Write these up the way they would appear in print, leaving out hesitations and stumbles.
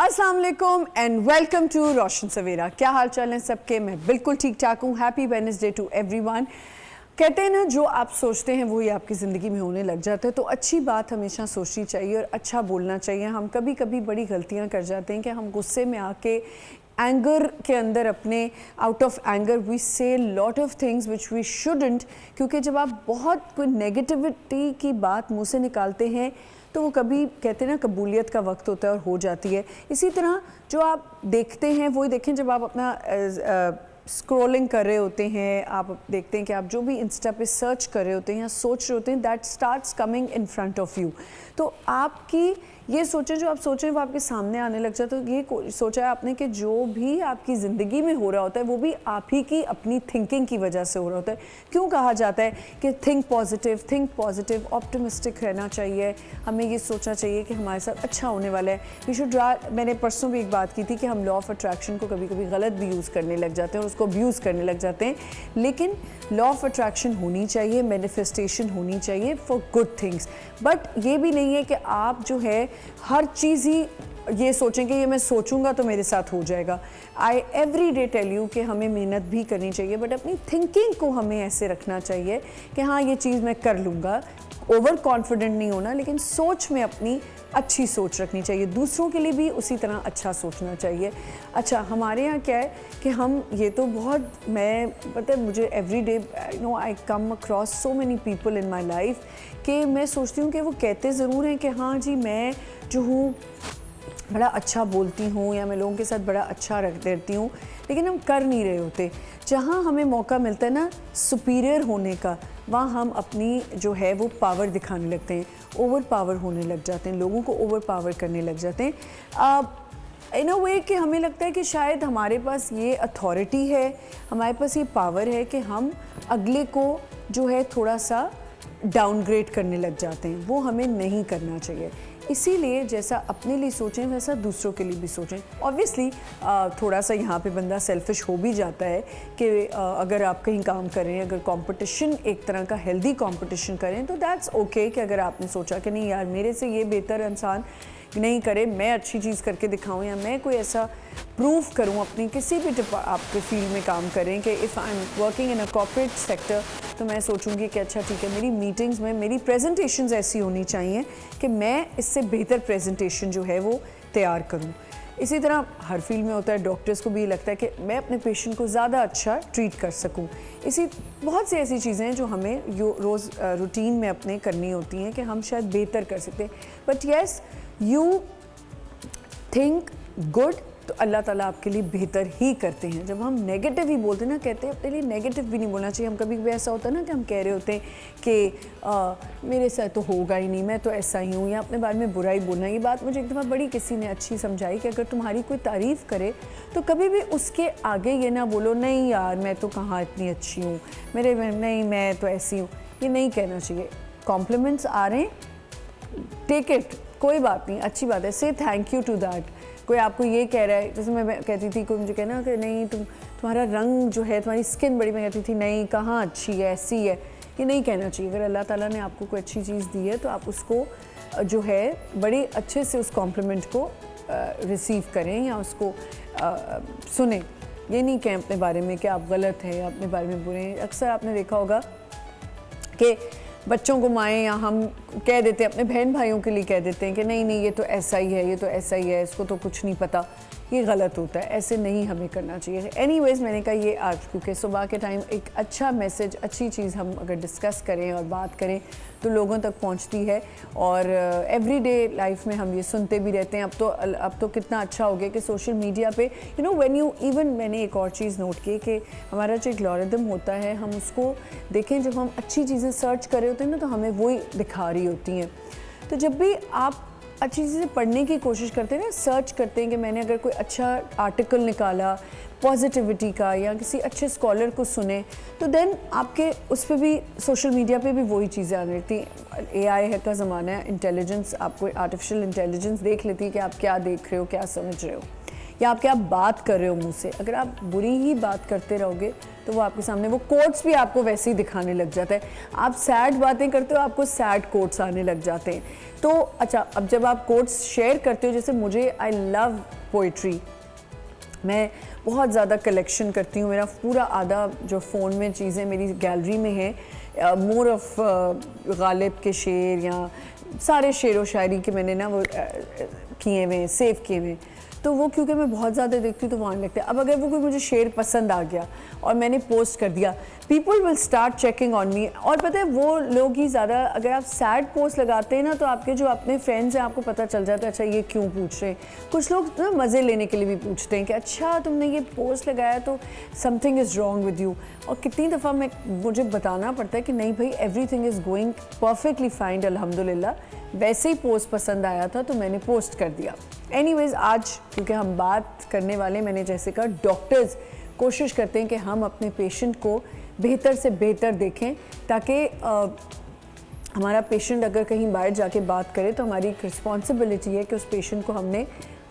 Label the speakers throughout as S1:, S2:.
S1: अस्सलाम वालेकुम and welcome to रोशन सवेरा। क्या हाल चाल है सबके? मैं बिल्कुल ठीक ठाक हूँ। Happy Wednesday to everyone. कहते हैं ना, जो आप सोचते हैं वही आपकी ज़िंदगी में होने लग जाता है। तो अच्छी बात हमेशा सोचनी चाहिए और अच्छा बोलना चाहिए। हम कभी कभी बड़ी गलतियाँ कर जाते हैं कि हम गुस्से में आके एंगर के अंदर अपने out of anger we say lot of things which we shouldn't. क्योंकि जब आप बहुत कोई नेगेटिविटी की बात मुँह से निकालते हैं तो वो कभी कहते हैं ना, कबूलियत का वक्त होता है और हो जाती है। इसी तरह जो आप देखते हैं वही देखें। जब आप अपना स्क्रॉलिंग कर रहे होते हैं, आप देखते हैं कि आप जो भी इंस्टा पे सर्च कर रहे होते हैं या सोच रहे होते हैं, that starts coming in front of you. तो आपकी ये सोचें, जो आप सोचें वो आपके सामने आने लग जाए। तो ये सोचा है आपने कि जो भी आपकी ज़िंदगी में हो रहा होता है वो भी आप ही की अपनी थिंकिंग की वजह से हो रहा होता है। क्यों कहा जाता है कि थिंक पॉजिटिव, ऑप्टिमिस्टिक रहना चाहिए। हमें ये सोचना चाहिए कि हमारे साथ अच्छा होने वाला है। वी शुड मैंने परसों भी एक बात की थी कि हम लॉ ऑफ अट्रैक्शन को कभी कभी गलत भी यूज़ करने लग जाते हैं और उसको अब्यूज़ करने लग जाते हैं। लेकिन लॉ ऑफ अट्रैक्शन होनी चाहिए, मैनिफेस्टेशन होनी चाहिए फॉर गुड थिंग्स। बट ये भी नहीं है कि आप जो है हर चीज़ ही ये सोचें कि ये मैं सोचूंगा तो मेरे साथ हो जाएगा। आई एवरी डे टेल यू कि हमें मेहनत भी करनी चाहिए, बट अपनी थिंकिंग को हमें ऐसे रखना चाहिए कि हाँ, ये चीज़ मैं कर लूँगा। ओवर कॉन्फिडेंट नहीं होना, लेकिन सोच में अपनी अच्छी सोच रखनी चाहिए। दूसरों के लिए भी उसी तरह अच्छा सोचना चाहिए। अच्छा, हमारे यहाँ क्या है कि हम ये तो बहुत, मैं पता है मुझे every day I come across so many people in my life कि मैं सोचती हूँ कि वो कहते ज़रूर हैं कि हाँ जी, मैं जो हूँ बड़ा अच्छा बोलती हूँ या मैं लोगों के साथ बड़ा अच्छा रख देती हूँ, लेकिन हम कर नहीं रहे होते। जहाँ हमें मौका मिलता है ना सुपीरियर होने का, वहाँ हम अपनी जो है वो पावर दिखाने लगते हैं, ओवर पावर होने लग जाते हैं, लोगों को ओवर पावर करने लग जाते हैं इन अ वे कि हमें लगता है कि शायद हमारे पास ये अथॉरिटी है, हमारे पास ये पावर है कि हम अगले को जो है थोड़ा सा डाउनग्रेड करने लग जाते हैं। वो हमें नहीं करना चाहिए। इसीलिए जैसा अपने लिए सोचें वैसा दूसरों के लिए भी सोचें। ऑब्वियसली थोड़ा सा यहाँ पे बंदा सेल्फिश हो भी जाता है कि अगर आप कहीं काम करें, अगर कंपटीशन एक तरह का हेल्दी कंपटीशन करें तो दैट्स ओके कि अगर आपने सोचा कि नहीं यार, मेरे से ये बेहतर इंसान नहीं करे, मैं अच्छी चीज़ करके दिखाऊं या मैं कोई ऐसा प्रूव करूं अपनी किसी भी आपके फील्ड में काम करें कि if I am working in a corporate sector तो मैं सोचूंगी कि अच्छा ठीक है, मेरी मीटिंग्स में मेरी प्रेजेंटेशंस ऐसी होनी चाहिए कि मैं इससे बेहतर प्रेजेंटेशन जो है वो तैयार करूं। इसी तरह हर फील्ड में होता है। डॉक्टर्स को भी लगता है कि मैं अपने पेशेंट को ज़्यादा अच्छा ट्रीट कर सकूं। इसी बहुत सी ऐसी चीज़ें हैं जो हमें रोज़ रूटीन में अपने करनी होती हैं कि हम शायद बेहतर कर सकते हैं। But yes, you think good तो अल्लाह ताला आपके लिए बेहतर ही करते हैं। जब हम नेगेटिव ही बोलते हैं ना, कहते हैं अपने लिए नेगेटिव भी नहीं बोलना चाहिए। हम कभी कभी ऐसा होता है ना कि हम कह रहे होते हैं कि मेरे साथ तो होगा ही नहीं, मैं तो ऐसा ही हूँ, या अपने बारे में बुराई बोलना। ये बात मुझे एक दफ़ा बड़ी किसी ने अच्छी समझाई कि अगर तुम्हारी कोई तारीफ़ करे तो कभी भी उसके आगे ये ना बोलो नहीं यार मैं तो कहाँ इतनी अच्छी हूँ, मेरे नहीं मैं तो ऐसी हूँ। ये नहीं कहना चाहिए। कॉम्प्लीमेंट्स आ रहे हैं, टेक इट, कोई बात नहीं, अच्छी बात है, से थैंक यू टू दैट। कोई आपको ये कह रहा है, जैसे मैं कहती थी, कोई मुझे कहना कि नहीं तुम्हारा रंग जो है, तुम्हारी स्किन बड़ी, मैं कहती थी नहीं कहाँ अच्छी है, ऐसी है। ये नहीं कहना चाहिए। अगर अल्लाह ताला ने आपको कोई अच्छी चीज़ दी है तो आप उसको जो है बड़े अच्छे से उस कॉम्प्लीमेंट को रिसीव करें या उसको सुने। ये नहीं कहें अपने बारे में कि आप गलत हैं या अपने बारे में बुरे हैं। अक्सर आपने देखा होगा कि बच्चों को माएँ या हम कह देते हैं, अपने बहन भाइयों के लिए कह देते हैं कि नहीं नहीं ये तो ऐसा ही है, ये तो ऐसा ही है, इसको तो कुछ नहीं पता। ये गलत होता है, ऐसे नहीं हमें करना चाहिए। एनीवेज़, मैंने कहा ये आज क्योंकि सुबह के टाइम एक अच्छा मैसेज, अच्छी चीज़ हम अगर डिस्कस करें और बात करें तो लोगों तक पहुंचती है। और एवरीडे लाइफ में हम ये सुनते भी रहते हैं। अब तो कितना अच्छा हो गया कि सोशल मीडिया पे व्हेन यू इवन, मैंने एक और चीज़ नोट की कि हमारा जो एल्गोरिदम होता है, हम उसको देखें, जब हम अच्छी चीज़ें सर्च कर रहे होते हैं ना तो हमें वही दिखा रही होती हैं। तो जब भी आप अच्छी चीज़ें पढ़ने की कोशिश करते हैं ना, सर्च करते हैं कि मैंने अगर कोई अच्छा आर्टिकल निकाला पॉजिटिविटी का या किसी अच्छे स्कॉलर को सुने, तो देन आपके उस पर भी, सोशल मीडिया पे भी वही चीज़ें आने लगती हैं। AI है का ज़माना है, इंटेलिजेंस, आपको आर्टिफिशियल इंटेलिजेंस देख लेती है कि आप क्या देख रहे हो, क्या समझ रहे हो। या आपके आप बात कर रहे हो मुँह से, अगर आप बुरी ही बात करते रहोगे तो वो आपके सामने वो कोट्स भी आपको वैसे ही दिखाने लग जाता है। आप सैड बातें करते हो, आपको सैड कोट्स आने लग जाते हैं। तो अच्छा, अब जब आप कोट्स शेयर करते हो, जैसे मुझे आई लव पोइट्री, मैं बहुत ज़्यादा कलेक्शन करती हूँ। मेरा पूरा आधा जो फ़ोन में चीज़ें मेरी गैलरी में है, मोर ऑफ गालिब के शेर या सारे शेर व शायरी के मैंने ना वो किए हुए, सेव किए हुए, तो वो क्योंकि मैं बहुत ज़्यादा देखती हूँ तो वो आने लगता है। अब अगर वो कोई मुझे शेर पसंद आ गया और मैंने पोस्ट कर दिया, people will start checking on me. और पता है वो लोग ही ज़्यादा, अगर आप सैड पोस्ट लगाते हैं ना तो आपके जो अपने फ्रेंड्स हैं आपको पता चल जाता है अच्छा ये क्यों पूछ रहे हैं। कुछ लोग ना मज़े लेने के लिए भी पूछते हैं कि अच्छा तुमने ये पोस्ट लगाया तो something is wrong with you. और कितनी दफ़ा मुझे बताना पड़ता है कि नहीं भाई, everything is going perfectly fine अल्हम्दुलिल्लाह, वैसे ही पोस्ट पसंद आया था तो मैंने पोस्ट कर दिया। एनीवेज़, आज क्योंकि हम बात करने वाले, मैंने जैसे कहा, डॉक्टर्स कोशिश करते हैं कि हम अपने पेशेंट को बेहतर से बेहतर देखें, ताकि हमारा पेशेंट अगर कहीं बाहर जाके बात करे तो हमारी एक रिस्पॉन्सिबिलिटी है कि उस पेशेंट को हमने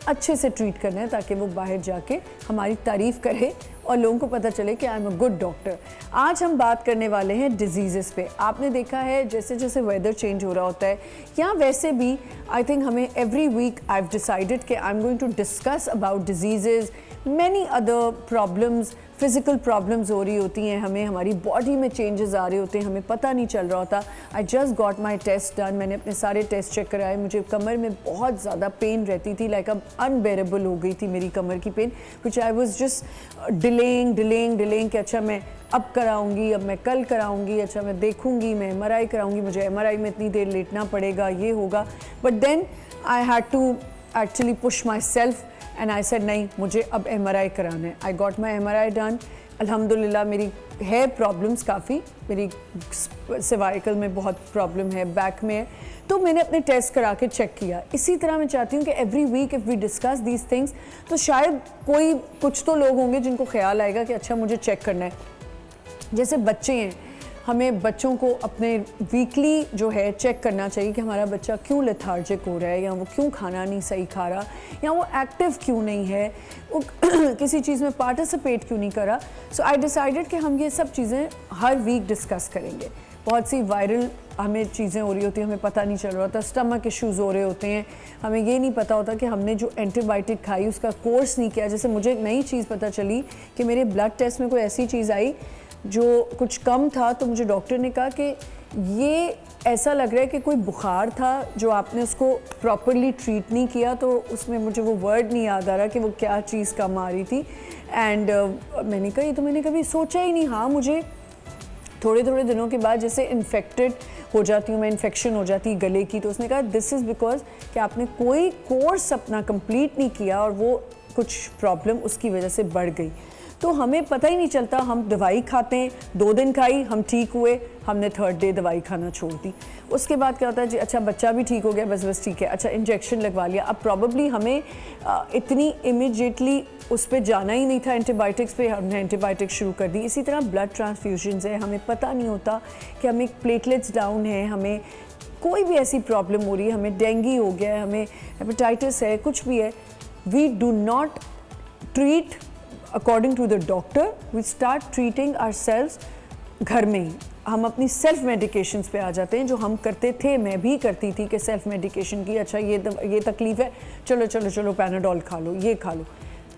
S1: अच्छे से ट्रीट करना है, ताकि वो बाहर जाके हमारी तारीफ़ करे और लोगों को पता चले कि I am a good doctor. आज हम बात करने वाले हैं डिजीज़ पे। आपने देखा है जैसे जैसे वेदर चेंज हो रहा होता है, या वैसे भी आई थिंक हमें every week I have decided कि I am going to discuss about disease, many other problems, physical problems हो रही होती हैं हमें, हमारी बॉडी में चेंजेस आ रहे होते हैं, हमें पता नहीं चल रहा होता। I just got my test done, मैंने अपने सारे टेस्ट चेक कराए। मुझे कमर में बहुत ज़्यादा पेन रहती थी, लाइक अब अनबेरेबल हो गई थी मेरी कमर की pain, which I was just delaying कि अच्छा मैं अब कराऊंगी, अब मैं कल कराऊंगी, अच्छा मैं देखूंगी, मैं MRI कराऊंगी, मुझे MRI में इतनी देर लेटना पड़ेगा, ये होगा। But then I had to actually push myself and I said नहीं, मुझे अब MRI कराना है। I got my MRI done. अल्हम्दुलिल्लाह मेरी है प्रॉब्लम्स काफ़ी, मेरी सर्वाइकल में बहुत प्रॉब्लम है, बैक में है, तो मैंने अपने टेस्ट करा के चेक किया। इसी तरह मैं चाहती हूँ कि every week if we discuss these things, तो शायद कुछ तो लोग होंगे जिनको ख्याल आएगा कि अच्छा मुझे चेक करना है। जैसे बच्चे हैं, हमें बच्चों को अपने वीकली जो है चेक करना चाहिए कि हमारा बच्चा क्यों लेथार्जिक हो रहा है, या वो क्यों खाना नहीं सही खा रहा, या वो एक्टिव क्यों नहीं है, वो किसी चीज़ में पार्टिसिपेट क्यों नहीं कर रहा। सो आई डिसाइडेड कि हम ये सब चीज़ें हर वीक डिस्कस करेंगे। बहुत सी वायरल हमें चीज़ें हो रही होती हैं, हमें पता नहीं चल रहा होता, स्टमक इश्यूज़ हो रहे होते हैं, हमें ये नहीं पता होता कि हमने जो एंटीबायोटिक खाई उसका कोर्स नहीं किया। जैसे मुझे एक नई चीज़ पता चली कि मेरे ब्लड टेस्ट में कोई ऐसी चीज़ आई जो कुछ कम था, तो मुझे डॉक्टर ने कहा कि ये ऐसा लग रहा है कि कोई बुखार था जो आपने उसको प्रॉपरली ट्रीट नहीं किया। तो उसमें मुझे वो वर्ड नहीं याद आ रहा कि वो क्या चीज़ कम आ रही थी। एंड मैंने कहा ये तो मैंने कभी सोचा ही नहीं। हाँ, मुझे थोड़े थोड़े दिनों के बाद जैसे इन्फेक्टेड हो जाती हूँ मैं, इन्फेक्शन हो जाती है गले की, तो उसने कहा दिस इज़ बिकॉज कि आपने कोई कोर्स अपना कंप्लीट नहीं किया और वो कुछ प्रॉब्लम उसकी वजह से बढ़ गई। तो हमें पता ही नहीं चलता, हम दवाई खाते हैं, 2 दिन खाई, हम ठीक हुए, हमने 3rd डे दवाई खाना छोड़ दी। उसके बाद क्या होता है जी, अच्छा बच्चा भी ठीक हो गया, बस ठीक है, अच्छा इंजेक्शन लगवा लिया। अब प्रॉबली हमें इतनी इमीडिएटली उस पर जाना ही नहीं था, एंटीबायोटिक्स पे हमने एंटीबायोटिक्स शुरू कर दी। इसी तरह ब्लड ट्रांसफ्यूजन्स है, हमें पता नहीं होता कि हमें प्लेटलेट्स डाउन है, हमें कोई भी ऐसी प्रॉब्लम हो रही है, हमें डेंगू हो गया है, हमें हेपेटाइटिस है, कुछ भी है, we do not treat according to the doctor, we start treating ourselves घर में ही। हम अपनी सेल्फ मेडिकेशंस पे आ जाते हैं, जो हम करते थे, मैं भी करती थी कि सेल्फ मेडिकेशन की, अच्छा ये तकलीफ़ है, चलो पैनाडोल खा लो, ये खा लो।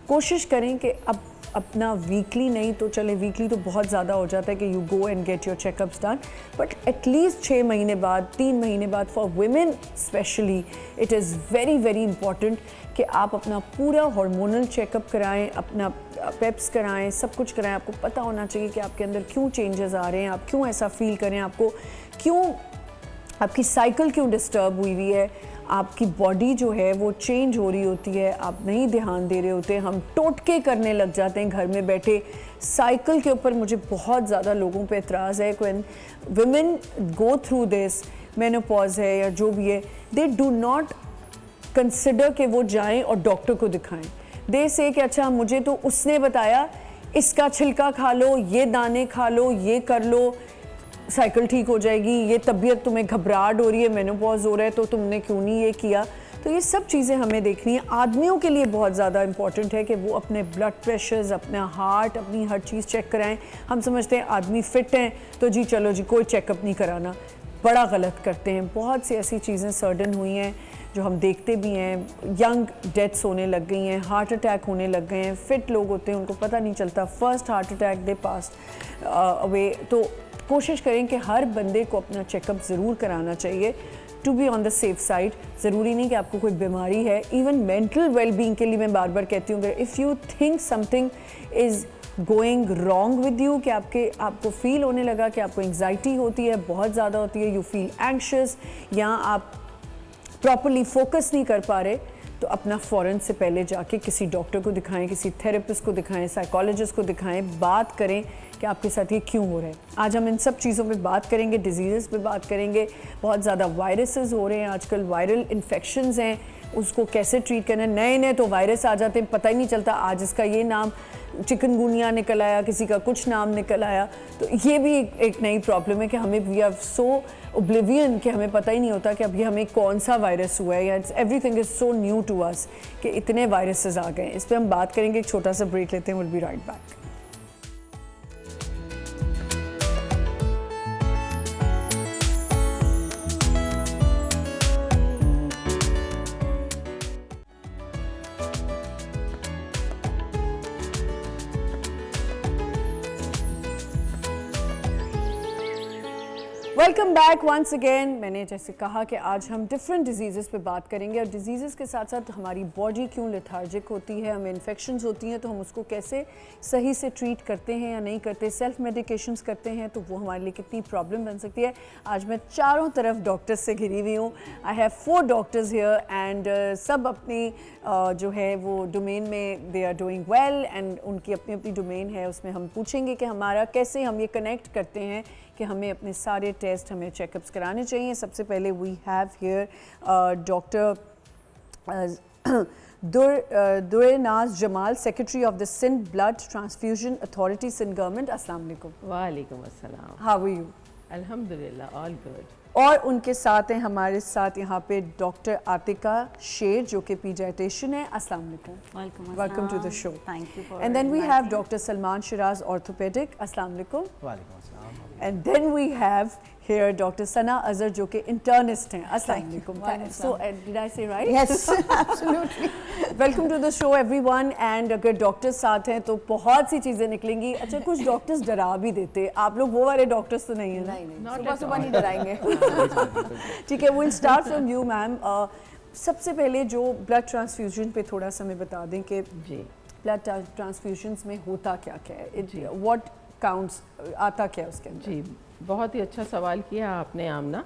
S1: कोशिश करें कि अब अपना वीकली नहीं तो चले, वीकली तो बहुत ज़्यादा हो जाता है कि you go and get your checkups done, but at least 6 महीने बाद, 3 महीने बाद, for women specially it is very very important कि आप अपना पूरा हार्मोनल चेकअप कराएं, अपना पेप्स कराएं, सब कुछ कराएं। आपको पता होना चाहिए कि आपके अंदर क्यों चेंजेस आ रहे हैं, आप क्यों ऐसा फील करें, आपको क्यों, आपकी साइकिल क्यों डिस्टर्ब हुई है, आपकी बॉडी जो है वो चेंज हो रही होती है, आप नहीं ध्यान दे रहे होते। हम टोटके करने लग जाते हैं घर में बैठे। साइकिल के ऊपर मुझे बहुत ज़्यादा लोगों पे एतराज़ है। When women go through this, menopause है या जो भी है, दे डू नॉट कंसिडर कि वो जाएं और डॉक्टर को दिखाएं। दे से कि अच्छा मुझे तो उसने बताया इसका छिलका खा लो, ये दाने खा लो, ये कर लो, साइकिल ठीक हो जाएगी, ये तबीयत तुम्हें घबराहट हो रही है, मेनोपॉज हो रहा है, तो तुमने क्यों नहीं ये किया। तो ये सब चीज़ें हमें देखनी है। आदमियों के लिए बहुत ज़्यादा इंपॉर्टेंट है कि वो अपने ब्लड प्रेशर्स, अपना हार्ट, अपनी हर चीज़ चेक कराएं। हम समझते हैं आदमी फिट हैं तो जी चलो जी कोई चेकअप नहीं कराना, बड़ा गलत करते हैं। बहुत सी ऐसी चीज़ें सर्डन हुई हैं जो हम देखते भी हैं, यंग डेथ्स होने लग गई हैं, हार्ट अटैक होने लग गए हैं। फिट लोग होते हैं उनको पता नहीं चलता, फर्स्ट हार्ट अटैक दे पास अवे। तो कोशिश करें कि हर बंदे को अपना चेकअप ज़रूर कराना चाहिए to be on the safe side. ज़रूरी नहीं कि आपको कोई बीमारी है। इवन मेंटल वेलबींग के लिए मैं बार बार कहती हूँ कि if you think something is going wrong with you, कि आपको फील होने लगा कि आपको एंग्जाइटी होती है, बहुत ज़्यादा होती है, यू फील एंग्शियस, या आप प्रॉपरली फोकस नहीं कर पा रहे, तो अपना फ़ौरन से पहले जाके किसी डॉक्टर को दिखाएं, किसी थेरेपिस्ट को दिखाएं, साइकोलॉजिस्ट को दिखाएं, बात करें कि आपके साथ ये क्यों हो रहा है। आज हम इन सब चीज़ों पे बात करेंगे, डिजीज़ पे बात करेंगे। बहुत ज़्यादा वायरसेस हो रहे हैं आजकल, वायरल इन्फेक्शंस हैं, उसको कैसे ट्रीट करना है। नए नए तो वायरस आ जाते हैं, पता ही नहीं चलता, आज इसका ये नाम चिकनगुनिया निकल आया, किसी का कुछ नाम निकल आया। तो ये भी एक नई प्रॉब्लम है कि हमें वी आर सो ओब्लिवियन कि हमें पता ही नहीं होता कि अभी हमें कौन सा वायरस हुआ है, या everything is so new to us कि इतने वायरसेस आ गए हैं। इस पर हम बात करेंगे, एक छोटा सा ब्रेक लेते हैं, will be right back. Welcome back once again. मैंने जैसे कहा कि आज हम डिफरेंट डिजीज़ पे बात करेंगे, और डिजीज़ के साथ साथ हमारी बॉडी क्यों लेथार्जिक होती है, हमें इन्फेक्शंस होती हैं तो हम उसको कैसे सही से ट्रीट करते हैं या नहीं करते, सेल्फ मेडिकेशंस करते हैं तो वो हमारे लिए कितनी प्रॉब्लम बन सकती है। आज मैं चारों तरफ डॉक्टर्स से घिरी हुई हूँ। I have 4 doctors here and सब अपनी जो है वो डोमेन में they are doing well, and उनकी अपनी अपनी डोमेन है। उसमें हम पूछेंगे कि हमारा कैसे हम ये कनेक्ट करते हैं कि हमें अपने सारे टेस्ट, हमें चेकअप्स कराने चाहिए। सबसे पहले we have here doctor Durenaz Jamal, secretary of the Sindh blood transfusion authority, Sindh government. अस्सलाम वालेकुम।
S2: वालेकुम अस्सलाम।
S1: How are you?
S2: अल्हम्दुलिल्लाह, ऑल गुड।
S1: और उनके साथ हैं हमारे साथ यहाँ पे डॉक्टर आतिका शेर जो कि पीडियाट्रिशियन है। अस्सलाम वालेकुम, welcome to the show.
S3: Thank you for
S1: and then we have doctor Salman Shiraz, orthopaedic. अस्सलाम वालेकुम।
S4: वालेकुम अस्सलाम।
S1: And then we have here Dr. Sana Azhar जो कि internist हैं। अस्सलाम वालेकुम। So did I say right?
S3: Yes, absolutely.
S1: Welcome to the show everyone। and अगर डॉक्टर्स साथ हैं तो बहुत सी चीज़ें निकलेंगी। अच्छा, कुछ डॉक्टर्स डरा भी देते, आप लोग वो वाले डॉक्टर्स तो नहीं है ना?
S3: नहीं, सुबह सुबह नहीं डराएंगे।
S1: ठीक है, we'll start from you ma'am. सबसे पहले जो ब्लड ट्रांसफ्यूजन पे थोड़ा सा हमें बता दें कि ब्लड ट्रांसफ्यूजन्स में होता क्या क्या है, व्हाट काउंट्स, आता क्या उसके अंदर?
S2: जी, बहुत ही अच्छा सवाल किया आपने आमना।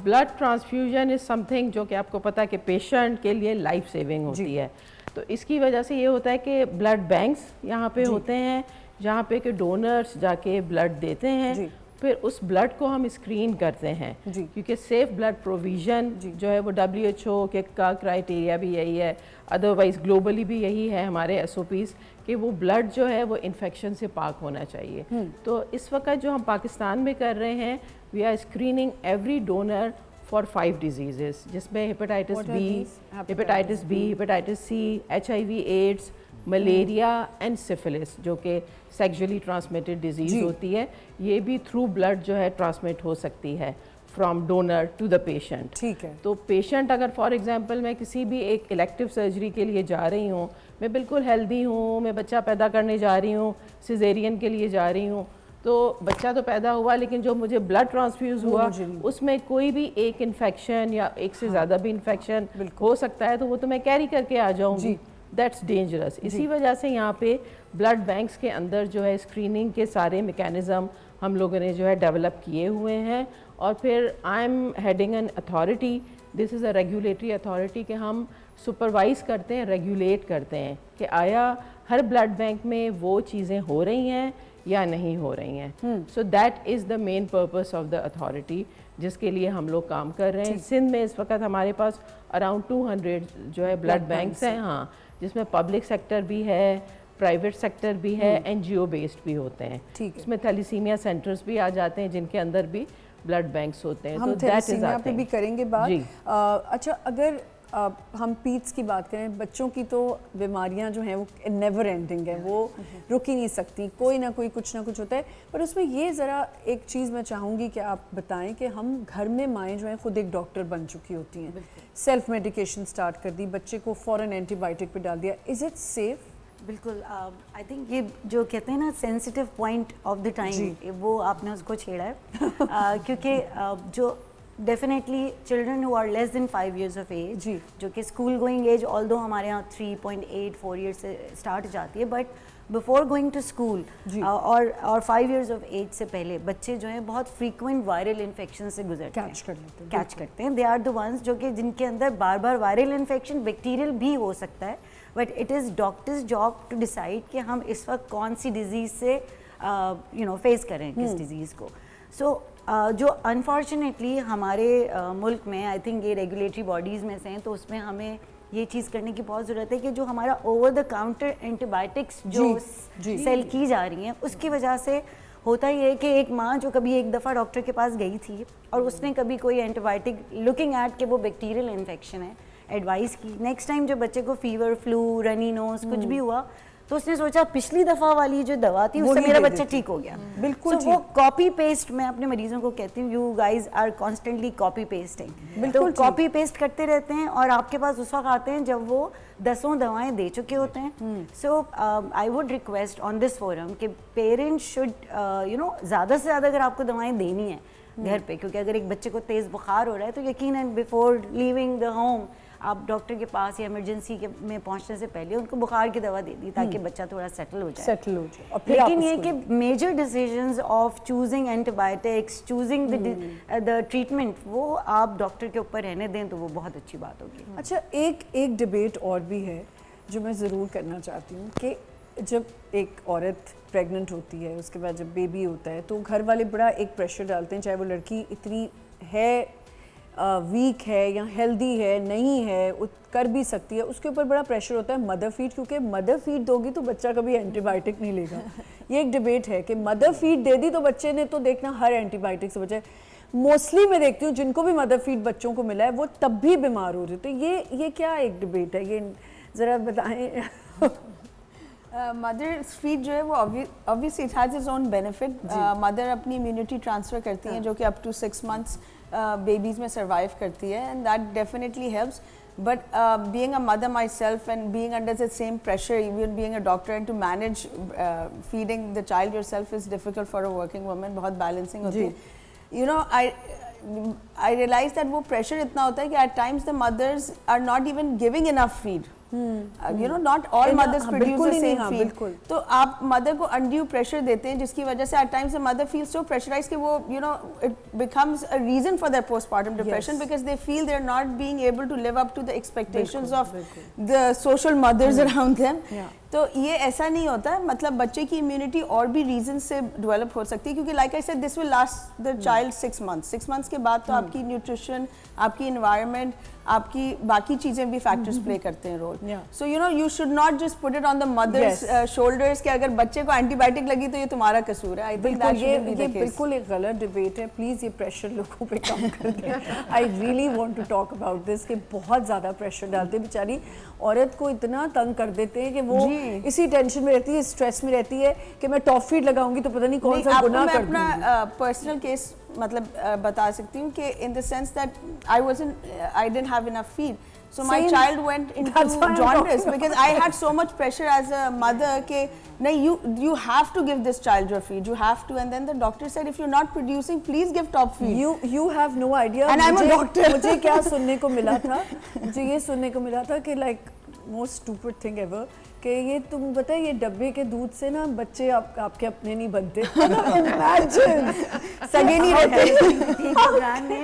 S2: ब्लड ट्रांसफ्यूजन इज़ समथिंग जो कि आपको पता है कि पेशेंट के लिए लाइफ सेविंग होती है। तो इसकी वजह से ये होता है कि ब्लड बैंक्स यहाँ पे होते हैं जहाँ पे कि डोनर्स जाके ब्लड देते हैं, फिर उस ब्लड को हम स्क्रीन करते हैं, क्योंकि सेफ ब्लड प्रोविज़न जो है वो WHO के का क्राइटेरिया भी यही है, अदरवाइज़ ग्लोबली भी यही है हमारे SOPs कि वो ब्लड जो है वो इन्फेक्शन से पाक होना चाहिए। तो इस वक्त जो हम पाकिस्तान में कर रहे हैं, we are screening every donor for 5 diseases, जिसमें hepatitis B, hepatitis C, HIV AIDS, malaria and syphilis जो कि सेक्सुअली ट्रांसमिटेड डिजीज़ होती है। ये भी थ्रू ब्लड जो है ट्रांसमिट हो सकती है from donor to the patient.
S1: ठीक है। तो
S2: पेशेंट अगर फॉर एग्जांपल मैं किसी भी एक इलेक्टिव सर्जरी के लिए जा रही हूँ, मैं बिल्कुल हेल्दी हूँ, मैं बच्चा पैदा करने जा रही हूँ, सिजेरियन के लिए जा रही हूँ, तो बच्चा तो पैदा हुआ लेकिन जो मुझे ब्लड ट्रांसफ्यूज हुआ उसमें कोई भी एक इन्फेक्शन या एक से ज़्यादा भी इन्फेक्शन हो सकता है, तो वो तो मैं कैरी करके आ जाऊँगी। That's dangerous. इसी वजह से यहाँ पे ब्लड बैंक्स के अंदर जो है स्क्रीनिंग के सारे मैकेनिज़्म हम लोगों ने जो है डेवलप किए हुए हैं। और फिर I am heading an authority, this is a regulatory authority कि हम सुपरवाइज़ करते हैं, रेगुलेट करते हैं कि आया हर ब्लड बैंक में वो चीज़ें हो रही हैं या नहीं हो रही हैं। So that is the main purpose of the authority जिसके लिए हम लोग काम कर रहे हैं। सिंध में इस वक्त हमारे पास अराउंड 200 जो है ब्लड बैंक्स हैं, हाँ, जिसमें पब्लिक सेक्टर भी है, प्राइवेट सेक्टर भी है, NGO बेस्ड भी होते हैं। इसमें थैलीसीमिया सेंटर्स भी आ जाते हैं जिनके अंदर भी ब्लड बैंक्स होते हैं।
S1: हम थैलीसीमिया पे भी करेंगे बात। अच्छा, अगर हम पीट्स की बात करें, बच्चों की तो बीमारियां जो हैं वो नेवर एंडिंग है, वो रुक ही नहीं सकती, कोई ना कोई कुछ ना कुछ होता है। पर उसमें ये ज़रा एक चीज़ मैं चाहूँगी कि आप बताएं कि हम घर में माएँ जो हैं खुद एक डॉक्टर बन चुकी होती हैं, सेल्फ मेडिकेशन स्टार्ट कर दी, बच्चे को फ़ौरन एंटीबायोटिक पे डाल दिया, इज़ इट सेफ?
S4: बिल्कुल। आई थिंक ये जो कहते हैं ना sensitive point of the time, वो आपने उसको छेड़ा है। क्योंकि जो definitely children who are less than 5 years of age,
S1: जी,
S4: जो कि स्कूल गोइंग एज ऑल्दो हमारे यहाँ 3.8-4 years से स्टार्ट जाती है, but before going to school और 5 years ऑफ एज से पहले बच्चे जो हैं बहुत फ्रीक्वेंट वायरल इन्फेक्शन से गुजरते हैं, कैच करते हैं। दे आर द वंस जो कि जिनके अंदर बार बार वायरल इन्फेक्शन, बैक्टीरियल भी हो सकता है, but it is doctors job to decide कि हम इस वक्त कौन सी डिजीज़ से फेस करें, किस डिज़ीज़ को। सो जो अनफॉर्चुनेटली हमारे मुल्क में आई थिंक ये रेगुलेटरी बॉडीज़ में से हैं, तो उसमें हमें ये चीज़ करने की बहुत ज़रूरत है कि जो हमारा ओवर द काउंटर एंटीबायोटिक्स जो सेल की जा रही हैं, उसकी वजह से होता ही है कि एक माँ जो कभी एक दफ़ा डॉक्टर के पास गई थी और उसने कभी कोई एंटीबायोटिक लुकिंग एट कि वो बैक्टीरियल इन्फेक्शन है एडवाइस की, नेक्स्ट टाइम जो बच्चे को फीवर, फ्लू, रनी नोज कुछ भी हुआ तो उसने सोचा पिछली दफ़ा वाली जो दवा थी उससे मेरा बच्चा ठीक हो गया।
S1: बिल्कुल।
S4: So, वो कॉपी पेस्ट मैं अपने मरीजों को कहती हूँ, you guys are constantly copy pasting. तो कॉपी पेस्ट करते रहते हैं और आपके पास उस वक्त आते हैं जब वो 10 दवाएं दे चुके होते हैं। So I would request on this forum कि पेरेंट्स शुड ज़्यादा से ज़्यादा अगर आपको दवाएं देनी है घर पे, क्योंकि अगर एक बच्चे को तेज़ बुखार हो रहा है तो यकीनन बिफोर लीविंग द होम आप डॉक्टर के पास या इमरजेंसी के में पहुंचने से पहले उनको बुखार की दवा दे दी ताकि बच्चा थोड़ा सेटल हो जाए। लेकिन ये कि major decisions of choosing antibiotics, choosing the treatment, वो आप डॉक्टर के ऊपर रहने दें तो वो बहुत अच्छी बात होगी।
S1: अच्छा, एक डिबेट और भी है जो मैं ज़रूर करना चाहती हूँ कि जब एक औरत प्रेग्नेंट होती है, उसके बाद जब बेबी होता है तो घर वाले बड़ा एक प्रेशर डालते हैं, चाहे वो लड़की इतनी है वीक है या हेल्दी है, नहीं है, कर भी सकती है, उसके ऊपर बड़ा प्रेशर होता है मदर फीड, क्योंकि मदर फीड दोगी तो बच्चा कभी एंटीबायोटिक नहीं लेगा। ये एक डिबेट है कि मदर फीड दे दी तो बच्चे ने तो देखना हर एंटीबायोटिक से बचा है। मोस्टली मैं देखती हूँ जिनको भी मदर फीड बच्चों को मिला है वो तब भी बीमार हो रहे थे। ये क्या एक डिबेट है, ये ज़रा बताएं।
S3: मदर फीड जो है वो obviously it has its own benefit. Mother अपनी इम्यूनिटी ट्रांसफ़र करती हैं जो कि अप टू 6 months बेबीज़ में सर्वाइव करती है, and that definitely helps. But being a mother myself and being under the same pressure, even being a doctor, and to manage feeding the child yourself is difficult for a working woman. बहुत balancing होती है. You know, I realize that वो pressure इतना होता है कि at times the mothers are not even giving enough feed. You know, not all mothers produce the same feed. तो आप mother को undue pressure देते हैं जिसकी वजह से at times the mother feels so pressurized कि वो, you know, it becomes a reason for their postpartum depression because they feel they're not being able to live up to the expectations of the social mothers around them. तो ये ऐसा नहीं होता है, मतलब बच्चे की इम्यूनिटी और भी रीजन से डेवलप हो सकती है, क्योंकि like I said this will last the child 6 months. 6 months के बाद तो आपकी न्यूट्रिशन, आपकी इन्वायरमेंट, आपकी बाकी चीज़ें भी फैक्टर्स प्ले करते हैं role. So you know you should not just put it on the mother's shoulders कि अगर बच्चे को एंटीबायोटिक लगी तो ये तुम्हारा कसूर है. I think that should be the case.
S1: बिल्कुल एक गलत डिबेट है. प्लीज़ ये प्रेशर लोगों पे कम कर दें. I really want to talk about this कि बहुत ज़्यादा प्रेशर डालते हैं. बेचारी औरत को इतना तंग कर देते हैं कि वो इसी टेंशन में रहती है, स्ट्रेस में रहती है कि मैं टॉप फीड लगाऊंगी तो पता नहीं कौन सा गुनाह कर दूंगी.
S3: मैं अपना पर्सनल केस मतलब बता सकती हूँ कि in the sense that I didn't have enough feed. So my child went into jaundice because I had so much pressure as a mother कि नहीं, you have to give this child your feed, you have to. And then the doctor said if you're not producing, please give top feed.
S1: You have no idea.
S3: And I'm a doctor.
S1: मुझे क्या सुनने को मिला था? मुझे ये सुनने को मिला था कि like most stupid thing ever कि ये तुम बताए ये डब्बे के दूध से ना बच्चे आपके अपने नहीं बनते. Imagine
S3: सगे नहीं रहते.
S4: एक ब्रांड ने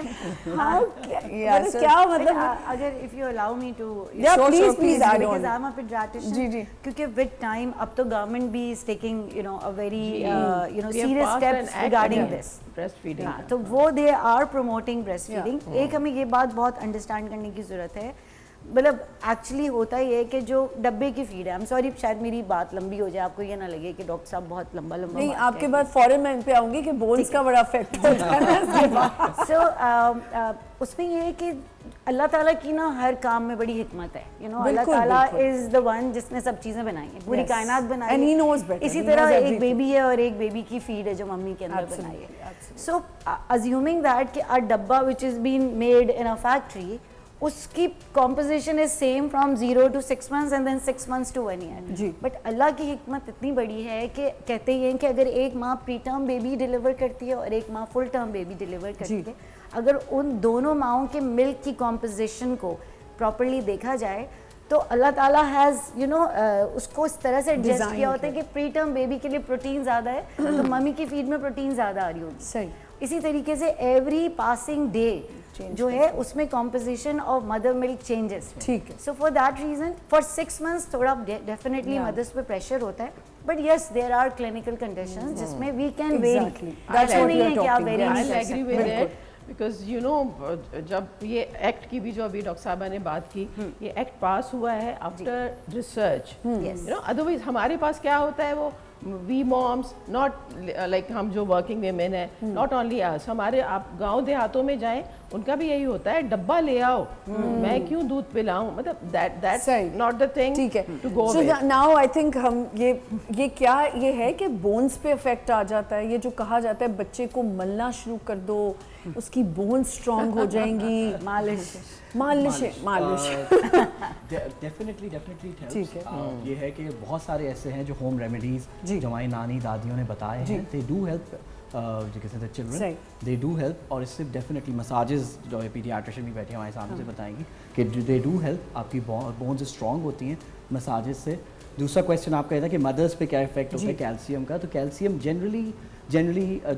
S1: क्या मतलब
S4: अगर if you allow me to
S1: please add on
S4: because I'm a pediatrician.
S3: जी.
S4: क्योंकि with time अब तो government भी is taking a very serious steps regarding this
S2: breastfeeding.
S4: तो वो they are promoting breastfeeding. एक हमें ये बात बहुत understand करने की ज़रूरत है. मतलब एक्चुअली होता ही है कि जो डब्बे की फीड है, आई एम सॉरी शायद मेरी बात लंबी हो जाए, आपको ये ना लगे कि डॉक्टर साहब बहुत लंबा
S1: नहीं, आपके बाद फौरन मैं इन पे आऊंगी कि बोन्स का बड़ा इफेक्ट होता है.
S4: सो उसमें ये है कि अल्लाह ताला की ना हर काम में बड़ी हिकमत है, यू नो, अल्लाह
S1: बिल्कुल,
S4: ताला
S1: बिल्कुल।
S4: इज द वन जिसने सब चीज़ें बनाई हैं, पूरी
S1: Yes.
S4: कायनात बनाई
S1: And he
S4: है।
S1: knows better.
S4: इसी
S1: He
S4: तरह
S1: knows
S4: एक
S1: everything.
S4: बेबी है और एक बेबी की फीड है जो मम्मी के अंदर बनाई
S1: Absolutely,
S4: है।
S1: absolutely.
S4: सो अज्यूमिंग दैट कि अ डब्बा which is been made in a factory, उसकी composition is same from 0 to 6 months and then 6 months to 1 year।
S1: जी।
S4: बट अल्लाह की हिकमत इतनी बड़ी है कि कहते ही हैं कि अगर एक माँ प्री टर्म बेबी डिलीवर करती है और एक माँ फुल टर्म बेबी डिलीवर करती
S1: जी।
S4: है, अगर उन दोनों माओं के मिल्क की कॉम्पोजिशन को प्रॉपरली देखा जाए तो अल्लाह ताला हैज़ यू नो उसको इस तरह से एडजस्ट
S1: Design
S4: किया होता है
S1: किया।
S4: कि प्री टर्म बेबी के लिए प्रोटीन ज़्यादा है तो मम्मी की फीड में प्रोटीन ज़्यादा आ रही होगी।
S1: सही।
S4: इसी तरीके से एवरी पासिंग डे जो है उसमें composition of mother milk changes.
S1: ठीक है।
S4: So for that reason for 6 months थोड़ा डेफिनेटली
S1: Yeah.
S4: मदर्स पे प्रेशर होता है, but yes there are clinical conditions जिसमें we can vary.
S1: Exactly.
S4: That's
S1: what
S4: नहीं
S1: we
S4: है
S1: are
S4: कि आप
S1: talking.
S4: Very
S1: Yeah.
S4: नहीं
S2: I'll
S4: कर
S2: agree
S4: सकते।
S2: with
S1: बिल्कुल।
S2: that because you know जब ये एक्ट की भी जो अभी डॉक्टर साहबा ने बात की, ये एक्ट पास हुआ है after research.
S4: Yes.
S2: You know otherwise हमारे पास क्या होता है, वो वी मॉम्स नॉट लाइक हम जो वर्किंग वेमेन है, नॉट ओनली अस, हमारे आप गांव देहातों में जाएं उनका भी यही होता है, डब्बा ले आओ, मैं क्यों दूध पिलाऊं, मतलब दैट्स
S1: सही।
S2: नॉट द थिंग
S1: ठीक है।
S2: To go
S1: So
S2: with.
S1: now I think हम ये क्या ये है कि बोन्स पे इफेक्ट आ जाता है, ये जो कहा जाता है बच्चे को मलना शुरू कर दो, उसकी बोन्स स्ट्रांग हो जाएंगी।
S4: मालिश
S1: मालिश
S5: डेफिनेटली इट हेल्प्स।
S1: ठीक है।
S5: ये है कि बहुत सारे ऐसे हैं जो होम रेमेडीज
S1: जी।
S5: जो हमारी नानी दादियों ने बताए हैं, दे डू हेल्प जो कहते हैं चिल्ड्रन,
S1: सही।
S5: दे डू हेल्प। और इससे डेफिनेटली मसाजेस जो है पीडियाट्रिशियन भी बैठे हमारे सामने से बताएंगी कि दे डू हेल्प, आपकी बोन्स स्ट्रॉन्ग होती हैं मसाजेस से। दूसरा क्वेश्चन आपका था कि मदर्स पे क्या इफेक्ट होता है कैल्शियम का, तो कैल्शियम जनरली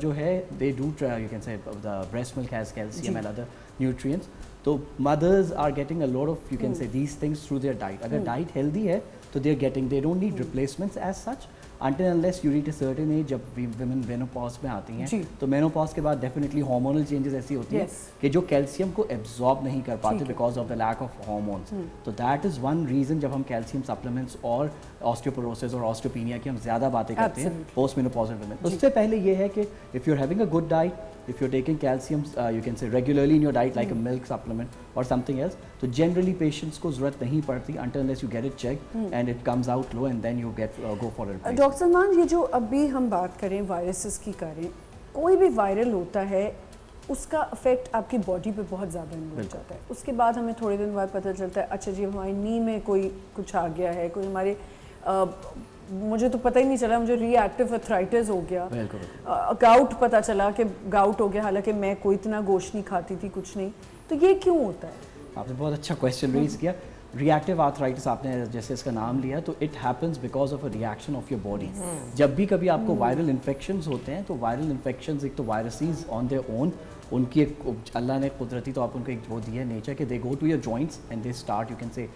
S5: जो है they do you can say the breast milk has calcium and other nutrients, तो mothers are getting a lot of you can say these things through their diet. अगर diet healthy है तो they don't need replacements as such until unless you reach a certain age, जब women menopause में आती हैं, तो menopause के बाद डेफिनेटली हार्मोनल चेंजेस ऐसी होती हैं कि जो कैल्शियम को एब्जॉर्ब नहीं कर पाते because of the lack of hormones. तो दैट इज़ वन रीज़न जब हम कैल्शियम सप्लीमेंट्स और ऑस्टियोपोरोसिस और ऑस्टियोपीनिया की हम ज़्यादा बातें करते हैं पोस्ट मेनोपॉजल वुमेन। उससे पहले ये है कि if you are having a good diet, if you're taking calcium you can say regularly in your diet like a milk supplement or something else, तो generally patients को ज़रूरत नहीं पड़ती until unless you get it checked and it comes out low and then you get go for a replacement।
S1: Doctor Salman, ये जो अभी हम बात करें वायरसेस की करें, कोई भी वायरल होता है उसका इफेक्ट आपकी बॉडी पे बहुत ज़्यादा हो जाता है, उसके बाद हमें थोड़े दिन बाद पता चलता है अच्छा जी हमारी नी में कोई कुछ आ गया है, कोई हमारे मुझे तो पता ही नहीं चला, मुझे रिएक्टिव अर्थराइटिस हो गया, गाउट पता चला कि गाउट हो गया, हालांकि मैं कोई इतना गोश्त नहीं खाती थी, कुछ नहीं, तो ये क्यों होता है?
S5: आपने बहुत अच्छा क्वेश्चन रेज किया। रिएक्टिव आर्थराइटिस आपने जैसे इसका नाम लिया, तो it happens because of a reaction of your body. जब भी कभी आपको वायरल इन्फेक्शंस होते हैं तो वायरल इन्फेक्शंस एक तो वायरसेस ऑन देयर ओन, उनकी एक अल्लाह ने कुदरती तो आप उनको एक वो दी है नेचर के, they go to your joints and they start you can say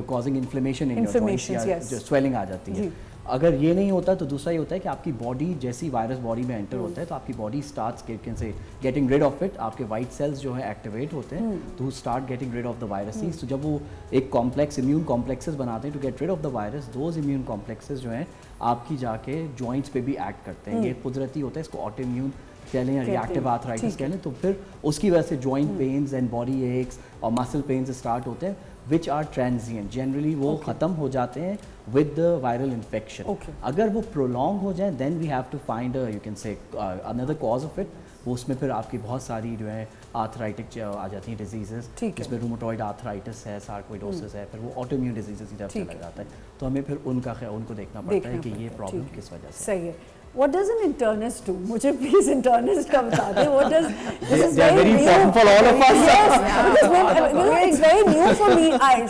S5: causing inflammation in your joints या जो स्वेलिंग आ जाती है। अगर ये नहीं होता तो दूसरा ये होता है कि आपकी बॉडी जैसी वायरस बॉडी में एंटर होता है तो आपकी body starts can say getting rid of it, आपके वाइट सेल्स जो है एक्टिवेट होते हैं तो start getting rid of the viruses. तो जब वो एक कॉम्प्लेक्स इम्यून कॉम्प्लेक्सेस बनाते हैं to get rid of the virus, those immune complexes जो हैं आपकी जाके जॉइंट्स पे भी एक्ट करते हैं। ये कुदरती होता है, इसको ऑटो इम्यून कह लें या रिएक्टिव आर्थराइटिस कह लें। तो फिर उसकी वजह से joint pains and body aches और मसल पेन्स स्टार्ट होते हैं विच आर ट्रांजिएंट, जनरली वो ख़त्म हो जाते हैं विद द वायरल इन्फेक्शन। अगर वो प्रोलॉन्ग हो जाए then we have to find you can say another cause of it. वो उसमें फिर आपकी बहुत सारी जो है आर्थराइटिक आ जाती हैं डिजीजेस, जिसमें रूमेटॉइड आर्थराइटिस है, सार्कोइडोसिस है, फिर वो ऑटोइम्यून डिजीजेस की तरफ चला जाता है। तो हमें फिर उनको देखना पड़ता है कि ये प्रॉब्लम किस वजह से।
S1: सही है। What does an internist do? मुझे प्लीज internist का बता दें। What does this is
S5: They are very important for all of us.
S1: Yes, because you know it's very new for me.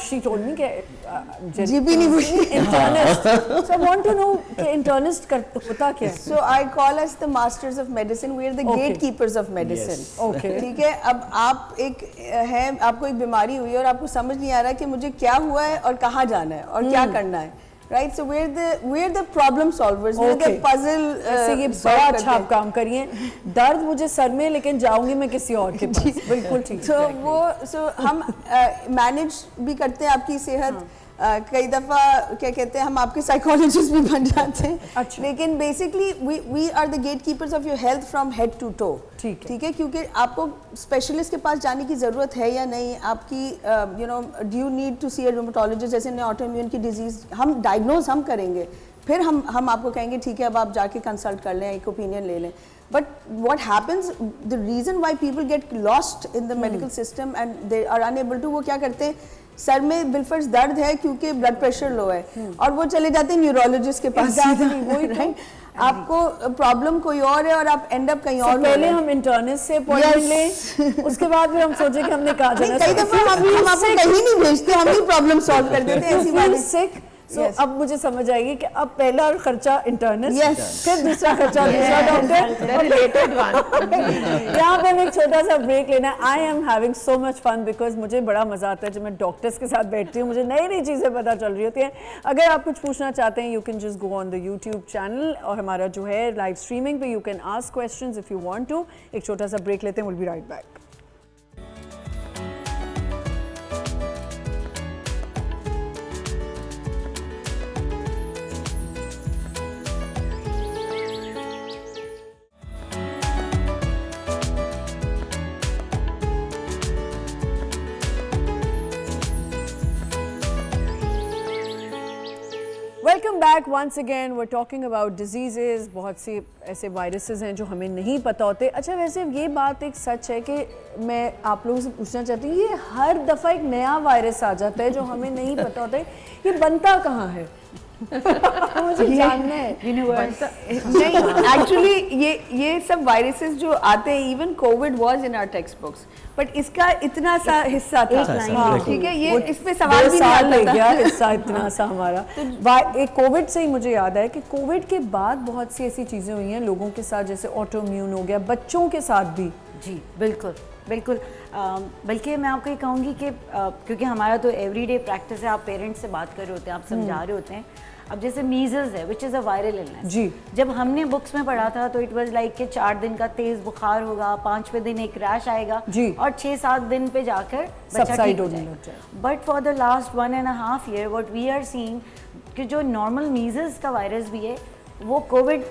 S1: She told me कि
S3: GP नहीं पूछी
S1: internist. So I want to know कि internist होता क्या है?
S3: So I call us the masters of medicine. We are the gatekeepers of medicine.
S1: Okay.
S3: ठीक है, अब आप एक है, आपको एक बीमारी हुई है और आपको समझ नहीं आ रहा कि मुझे क्या हुआ है और कहाँ जाना है और क्या करना है, right? So we're the problem solvers. We're the puzzle.
S1: ऐसे ये बड़ा अच्छा आप काम करिए। दर्द मुझे सर में, लेकिन जाऊंगी मैं किसी और के पास। बिल्कुल ठीक।
S3: तो वो हम मैनेज भी करते हैं आपकी सेहत, कई दफ़ा क्या कहते हैं हम आपके साइकोलॉजिस्ट भी बन जाते हैं।
S1: अच्छा।
S3: लेकिन basically we are the gatekeepers of your health from head to toe.
S1: ठीक
S3: है, क्योंकि आपको स्पेशलिस्ट के पास जाने की ज़रूरत है या नहीं, आपकी you know do you need to see a rheumatologist, जैसे ऑटोइम्यून की डिजीज़ हम डायग्नोज हम करेंगे, फिर हम आपको कहेंगे ठीक है अब आप जाके कंसल्ट कर लें, एक ओपिनियन ले लें। But what happens, the reason why people get lost in the medical system and they are unable to, वो क्या करते हैं, सर में बिलफर्ज दर्द है क्योंकि ब्लड प्रेशर लो है और वो चले जाते हैं न्यूरोलॉजिस्ट के पास।
S1: वही
S3: राइट, आपको प्रॉब्लम कोई और है और आप एंड अप कहीं और।
S1: पहले हम इंटर्निस्ट से अपॉइंटमेंट लें, उसके बाद फिर हम सोचे कि हमने कहा जाना।
S3: कई दफा हम आपको कहीं नहीं भेजते, हम ही प्रॉब्लम सॉल्व कर देते हैं, ऐसी बात है।
S1: So, अब मुझे समझ आएगी कि अब पहला खर्चा इंटर्निस्ट,
S3: Yes.
S1: फिर दूसरा खर्चा दूसरा डॉक्टर। यहाँ पे हमें एक छोटा सा ब्रेक लेना है। I am having so much fun because मुझे बड़ा मजा आता है जब मैं डॉक्टर्स के साथ बैठती हूँ, मुझे नई नई चीज़ें पता चल रही होती हैं। अगर आप कुछ पूछना चाहते हैं, you can just go on the YouTube channel और हमारा जो है लाइव स्ट्रीमिंग पे you can ask questions if you want to. एक छोटा सा ब्रेक लेते हैं, will be right back. Welcome back once again. We are talking about diseases. बहुत से ऐसे वायरसेस हैं जो हमें नहीं पता होते। अच्छा, वैसे ये बात एक सच है कि मैं आप लोगों से पूछना चाहती हूँ, ये हर दफ़ा एक नया वायरस आ जाता है जो हमें नहीं पता होता है, ये बनता कहाँ है? मुझे जानना है।
S3: नहीं, एक्चुअली ये सब वायरसेस जो आते हैं, even Covid was in our textbooks, but इसका इतना सा हिस्सा था, ठीक है, ये इसमें सवाल भी नहीं आता था।
S1: हिस्सा इतना सा हमारा एक कोविड से ही मुझे याद है कि कोविड के बाद बहुत सी ऐसी चीज़ें हुई हैं लोगों के साथ, जैसे ऑटोइम्यून हो गया, बच्चों के साथ भी।
S4: जी बिल्कुल बिल्कुल। बल्कि मैं आपको ये कहूँगी कि क्योंकि हमारा तो एवरीडे प्रैक्टिस है, आप पेरेंट्स से बात कर रहे होते हैं, आप समझा रहे होते हैं। अब जैसे मीजल्स है which is a viral illness,
S1: जी,
S4: जब हमने बुक्स में पढ़ा था तो इट वाज लाइक कि 4 दिन का तेज बुखार होगा, 5वें दिन एक रैश आएगा
S1: जी,
S4: और 6-7 दिन पे जाकर बच्चा ठीक हो जाएगा। But for the last 1.5 year what we are seeing कि जो नॉर्मल मीजल्स का वायरस भी है, वो कोविड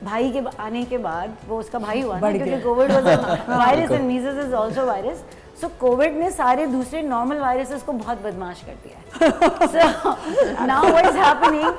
S4: भाई के आने के बाद वो उसका भाई हुआ ना, क्योंकि Covid was a virus and measles is also virus. So Covid ने सारे दूसरे नॉर्मल वायरसेस को बहुत बदमाश कर दिया है। So now what is happening,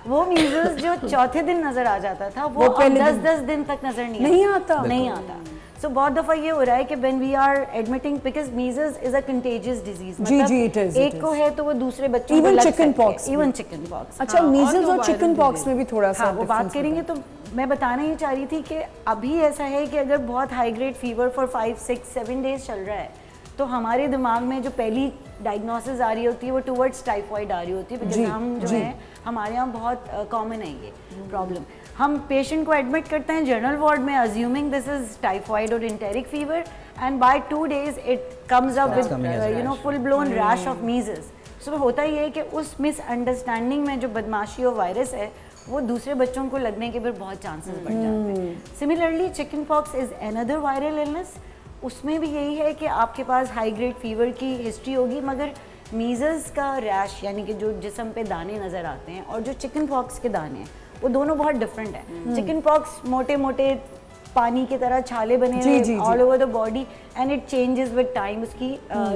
S4: वो मीजल्स जो चौथे दिन नजर आ जाता था वो अब 10-10 दिन तक नजर नहीं आता। सो बहुत दफा ये हो रहा है कि when we are admitting, because measles is a contagious disease, मतलब एक को है तो वो दूसरे बच्चों को लग सकता है, इवन चिकन पॉक्स।
S1: अच्छा, मीजल्स और चिकन पॉक्स में भी थोड़ा सा
S4: वो बात करेंगे। तो मैं बताना ही चाह रही थी कि अभी ऐसा है कि अगर बहुत high grade fever for 5-6-7 days चल रहा है, तो हमारे दिमाग में जो पहली डायग्नोसिस आ रही होती है वो टुवर्ड्स टाइफाइड आ रही होती है, बिकॉज हम जो है हमारे यहाँ बहुत कॉमन है ये प्रॉब्लम। हम पेशेंट को एडमिट करते हैं जनरल वार्ड में, अज्यूमिंग दिस इज टाइफाइड और enteric fever, and by 2 days it comes up with you know full blown rash of measles. So होता ही है कि उस मिसअंडरस्टैंडिंग में जो बदमाशी और वायरस है वो दूसरे बच्चों को लगने के फिर बहुत चांसेस बढ़ जाते हैं। Similarly chicken pox is another viral illness, उसमें भी यही है कि आपके पास हाई ग्रेड फीवर की हिस्ट्री होगी, मगर मीजल्स का रैश यानी कि जो जिस्म पे दाने नज़र आते हैं और जो चिकन पॉक्स के दाने हैं वो दोनों बहुत डिफरेंट है। चिकन पॉक्स मोटे मोटे पानी की तरह छाले बने हुए all over the body and it changes with time, उसकी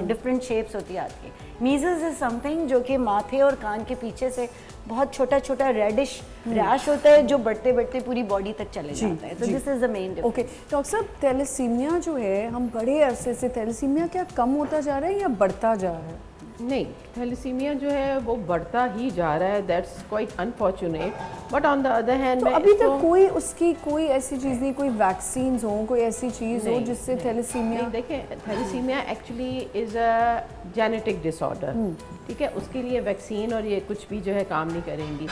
S4: डिफरेंट शेप्स होती आती है। मीजल्स इज समथिंग जो कि माथे और कान के पीछे से बहुत छोटा छोटा रेडिश रैश होता है जो बढ़ते बढ़ते पूरी बॉडी तक चले जाता है। तो this is the main difference.
S1: Okay doctor साहब, थैलेसीमिया जो है, हम बड़े अरसे से थैलेसीमिया क्या कम होता जा रहा है या बढ़ता जा रहा है?
S2: नहीं, थैलेसीमिया जो है वो बढ़ता ही जा रहा है, that's quite unfortunate. But on the other hand
S1: तो अभी तक कोई उसकी कोई ऐसी चीज़ नहीं, कोई वैक्सीन हो, कोई ऐसी चीज़ हो जिससे थैलेसीमिया?
S2: नहीं, देखें, thalassaemia actually is a genetic disorder, ठीक है, उसके लिए वैक्सीन और ये कुछ भी जो है काम नहीं करेंगी।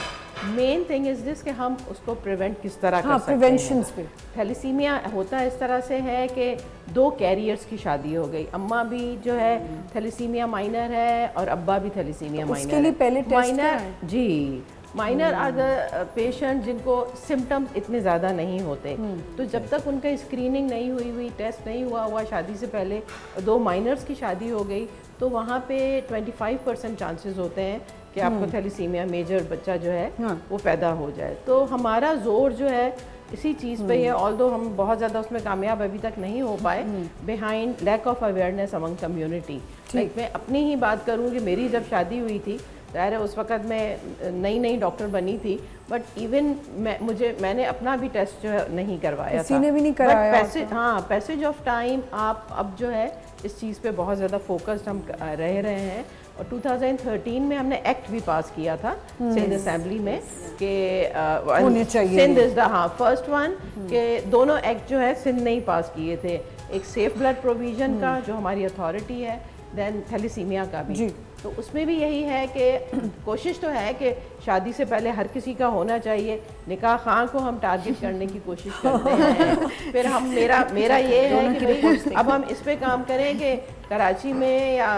S2: मेन थिंग इज दिस कि हम उसको प्रिवेंट किस तरह कर सकते हैं।
S1: प्रिवेंशंस पे
S2: थैलेसीमिया होता इस तरह से है कि 2 कैरियर्स की शादी हो गई, अम्मा भी जो है थैलेसीमिया माइनर है और अब्बा भी थैलेसीमिया माइनर है।
S1: उसके लिए पहले टेस्ट
S2: माइनर जी माइनर आर द पेशेंट जिनको सिम्टम्स इतने ज़्यादा नहीं होते। तो जब तक उनका स्क्रीनिंग नहीं हुई, टेस्ट नहीं हुआ शादी से पहले, 2 माइनर्स की शादी हो गई, तो वहाँ पे 25% चांसेस होते हैं कि आपको थैलीसीमिया मेजर बच्चा जो है वो पैदा हो जाए। तो हमारा जोर जो है इसी चीज़ पे है, ऑल्दो हम बहुत ज़्यादा उसमें कामयाब अभी तक नहीं हो पाए, behind lack of awareness among community. Like मैं अपनी ही बात करूँ कि मेरी जब शादी हुई थी, ज़ाहिर है उस वक़्त मैं नई डॉक्टर बनी थी, बट इवन मैंने अपना भी टेस्ट जो है नहीं करवाया
S1: किसी ने भी नहीं कराया।
S2: पैसेज ऑफ टाइम आप अब जो है इस चीज़ पे बहुत ज़्यादा फोकस्ड हम रहे हैं। और 2013 में हमने एक्ट भी पास किया था सिंध असेंबली में कि
S1: होने चाहिए।
S2: सिंध इज द फर्स्ट वन कि दोनों एक्ट जो है सिंध ने ही पास किए थे, एक सेफ ब्लड प्रोविजन का जो हमारी अथॉरिटी है, देन थैलीसीमिया का भी
S1: जी।
S2: तो उसमें भी यही है कि कोशिश तो है कि शादी से पहले हर किसी का होना चाहिए, निकाह खां को हम टारगेट करने की कोशिश करते हैं। फिर हम मेरा ये है कि भाई अब हम इस पे काम करें कि कराची में या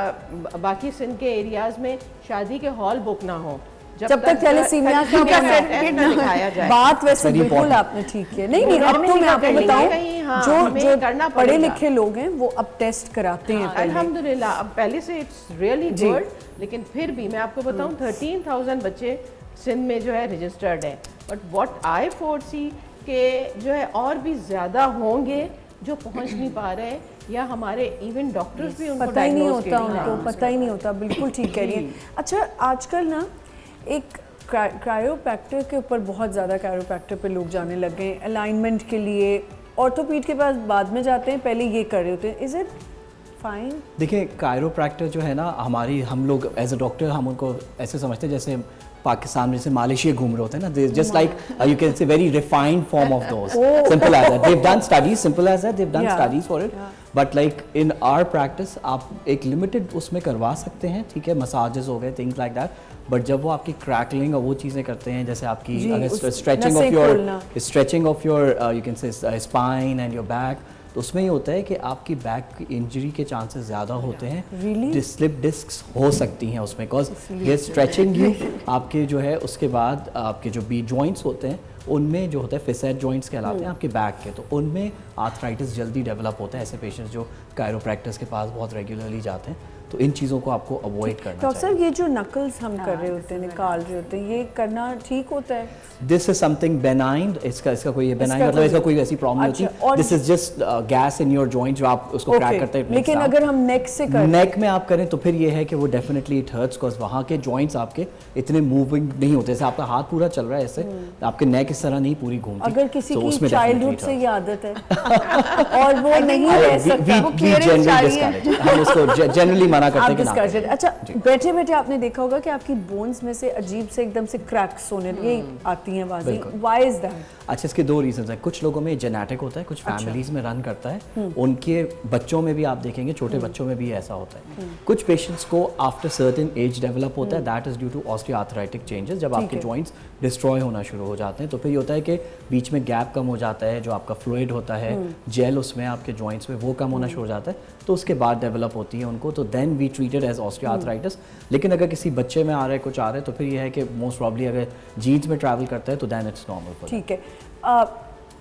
S2: बाकी सिंध के एरियाज़ में शादी के हॉल बुक ना हो
S1: जब तक थैलेसीमिया का
S2: सर्टिफिकेट ना दिखाया जाए।
S1: बात वैसे
S5: Very
S1: बिल्कुल
S5: important.
S1: आपने ठीक किया। नहीं अब तो मैं आपको
S2: कहीं
S1: बताऊं, जो
S2: हमें करना
S1: पढ़े
S2: पड़ेगा।
S1: लिखे लोग हैं वो अब टेस्ट कराते हैं पहले।
S2: अल्हम्दुलिल्लाह अब पहले से इट्स रियली
S1: जी।
S2: गुड, लेकिन फिर भी मैं आपको बताऊं 13,000 बच्चे सिंध में जो है रजिस्टर्ड हैं, बट व्हाट आई फोरसी के जो है और भी ज़्यादा होंगे जो पहुंच नहीं पा रहे हैं, या हमारे इवन डॉक्टर्स भी उनको
S1: पता ही नहीं
S2: diagnose
S1: होता
S2: के लिए
S1: उनको, पता ही नहीं होता। बिल्कुल ठीक कह रही है। अच्छा आजकल ना एक क्रायोप्रैक्टर के ऊपर बहुत ज़्यादा क्रायोप्रैक्टर पे लोग जाने लग गए हैं अलाइनमेंट के लिए। ऑर्थोपीड के पास बाद में जाते हैं, पहले ये कर रहे होते हैं। Is it fine?
S5: देखिए कायरोप्रैक्टर जो है ना, हम लोग एज अ डॉक्टर हम उनको ऐसे समझते हैं जैसे पाकिस्तान में जैसे मलेशिया घूम रहे होते हैं ना, just like you can say very refined form of those, simple as that, they've done studies, simple as that, they've done studies for it, but like in our practice आप एक लिमिटेड उसमें करवा सकते हैं, ठीक है, मसाजेस हो गए, थिंग्स लाइक दैट, बट जब वो आपकी क्रैकलिंग और वो चीज़ें करते हैं, जैसे आपकी stretching of your you can से स्पाइन एंड योर बैक, तो उसमें ये होता है कि आपकी बैक इंजरी के चांसेस ज़्यादा होते हैं,
S1: Really?
S5: स्लिप डिस्क्स हो सकती हैं उसमें, बिकॉज ये स्ट्रेचिंग यू आपके जो है उसके बाद आपके जो बी जॉइंट्स होते हैं उनमें जो होता है फिसेट जॉइंट्स कहलाते हैं आपके बैक के, तो उनमें आर्थराइटिस जल्दी डेवलप होता है। ऐसे पेशेंट्स जो कायरोप्रैक्टिस के पास बहुत रेगुलरली जाते हैं, तो इन चीज़ों को आपको अवॉइड करना
S1: डॉक्टर
S5: चाहिए।
S1: साहब ये जो नकल्स हम कर रहे होते हैं, निकाल रहे होते हैं, ये करना ठीक होता है?
S5: दिस इज समथिंग बेनाइन, इसका कोई बेनाइन मतलब इसका कोई ऐसी प्रॉब्लम नहीं
S1: अच्छा,
S5: होती,
S1: और
S5: this is just gas in your joint जो आप उसको क्रैक करते हैं।
S1: लेकिन अगर हम नेक से करें,
S5: नेक में आप करें तो फिर ये है कि वो डेफिनेटली इट हर्ट्स, बिकॉज वहाँ के जॉइंट्स आपके इतने मूविंग नहीं होते, जैसे आपका हाथ पूरा चल रहा है ऐसे, आपके नेक इस तरह नहीं पूरी घूमती।
S1: अगर किसी
S5: तो
S1: की
S5: उसमें
S1: चाइल्डहुड
S5: definitely
S1: से
S5: it
S1: ये आदत है और वो नहीं रह सकता, वो
S5: we
S1: clearance
S5: generally
S1: चाहिए।
S5: discourage, हम उसको जनरली मना करते
S1: आप
S5: हैं कि ना
S1: डिस्कस
S5: करें।
S1: अच्छा बैठे बैठे आपने देखा होगा कि आपकी बोन्स में से अजीब से एकदम से क्रैक्स होने ये आती हैं आवाजें,
S5: बिल्कुल।
S1: Why is that?
S5: अच्छा, इसके दो रीजंस हैं। कुछ लोगों में जेनेटिक होता है, कुछ फैमिलीज में रन करता है, उनके बच्चों में भी आप देखेंगे, छोटे बच्चों में भी ऐसा होता है। कुछ पेशेंट्स को आफ्टर सर्टेन एज डेवलप होता है, that is due to osteoarthritic changes, जब आपके जॉइंट्स डिस्ट्रॉय होना शुरू हो जाते हैं, तो फिर ये होता है कि बीच में गैप कम हो जाता है, जो आपका फ्लूइड होता है जेल उसमें आपके जॉइंट्स में वो कम होना शुरू हो जाता है, तो उसके बाद डेवलप होती है उनको, तो then we treated as osteoarthritis. लेकिन अगर किसी बच्चे में आ रहा है, कुछ आ रहा है, तो फिर ये है कि मोस्ट प्रॉब्ली अगर जीन्स में ट्रैवल करता है तो देन इट्स नॉर्मल।
S1: ठीक है।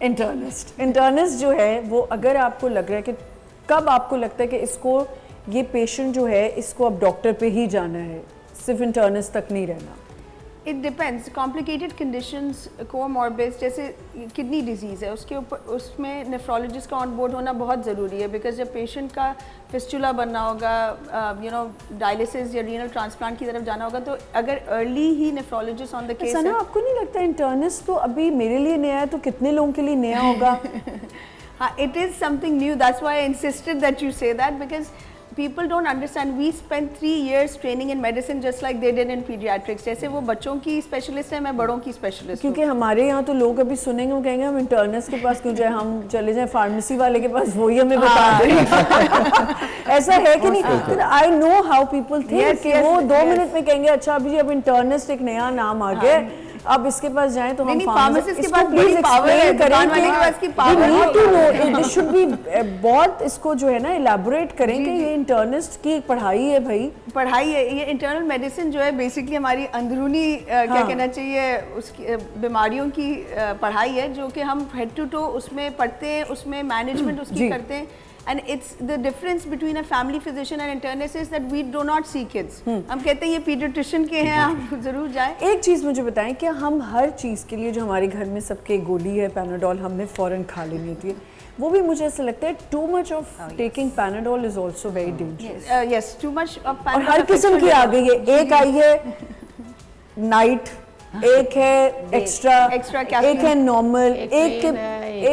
S1: इंटर्निस्ट जो है वो, अगर आपको लग रहा है कि कब आपको लगता है कि इसको, ये पेशेंट जो है इसको अब डॉक्टर पे ही जाना है, सिर्फ इंटर्निस्ट तक नहीं रहना?
S3: इट डिपेंड्स, कॉम्प्लिकेटेड कंडीशंस कोमॉर्बिड्स जैसे किडनी डिजीज़ है, उसके ऊपर उसमें नेफ्रोलॉजिस्ट का ऑन बोर्ड होना बहुत ज़रूरी है, बिकॉज जब पेशेंट का फिस्टुला बनना होगा, डायलिसिस या रीनल ट्रांसप्लांट की तरफ जाना होगा, तो अगर early he nephrologist on the case
S1: ऐसा ना, आपको नहीं लगता इंटर्निस्ट तो अभी मेरे लिए नया है, तो कितने लोगों के लिए नया होगा?
S3: हाँ, it is something new, that's why I insisted that you say that, because people don't understand, we spent 3 years training in medicine just like they did in pediatrics, जैसे वो बच्चों की स्पेशलिस्ट है, मैं बड़ों की स्पेशलिस्ट हूँ।
S1: क्योंकि हमारे यहाँ तो लोग अभी सुनेंगे, वो कहेंगे हम इंटर्निस्ट के पास क्यों जाए, हम चले जाएं फार्मेसी वाले के पास, वही हमें बता दें। ऐसा है कि नहीं? I know how people think कि वो 2 मिनट में कहेंगे अच्छा अभी अब इंटर्निस्ट एक नया नाम आ गया, अब इसके पास जाएं तो हम
S3: फार्मासिस्ट के पास बड़ी पावर है, दुकान वाले के पास की पावर है।
S1: दिस शुड बी बहुत, इसको जो है ना इलैबोरेट करें कि ये इंटर्निस्ट की एक पढ़ाई है भाई,
S3: पढ़ाई है ये। इंटरनल मेडिसिन जो है बेसिकली हमारी अंदरूनी क्या कहना चाहिए, उसकी बीमारियों की पढ़ाई है, जो कि हम हेड टू टो उसमें पढ़ते हैं, उसमें मैनेजमेंट उसकी करते हैं। And it's the difference between a family physician and internist is that we do not see kids. हम कहते हैं ये पीडियाट्रिशियन के हैं, आप जरूर जाएं।
S1: एक चीज़ मुझे बताएं, क्या हम हर चीज़ के लिए जो हमारे घर में सबके गोली है पैनाडोल हमने फ़ौरन खा लेनी होती है, वो भी मुझे ऐसा लगता है too much of taking Panadol is also very dangerous.
S3: Yes, too much of
S1: और हर किस्म की आ गई है, एक आई है नाइट, एक है एक्स्ट्रा, एक है नॉर्मल, एक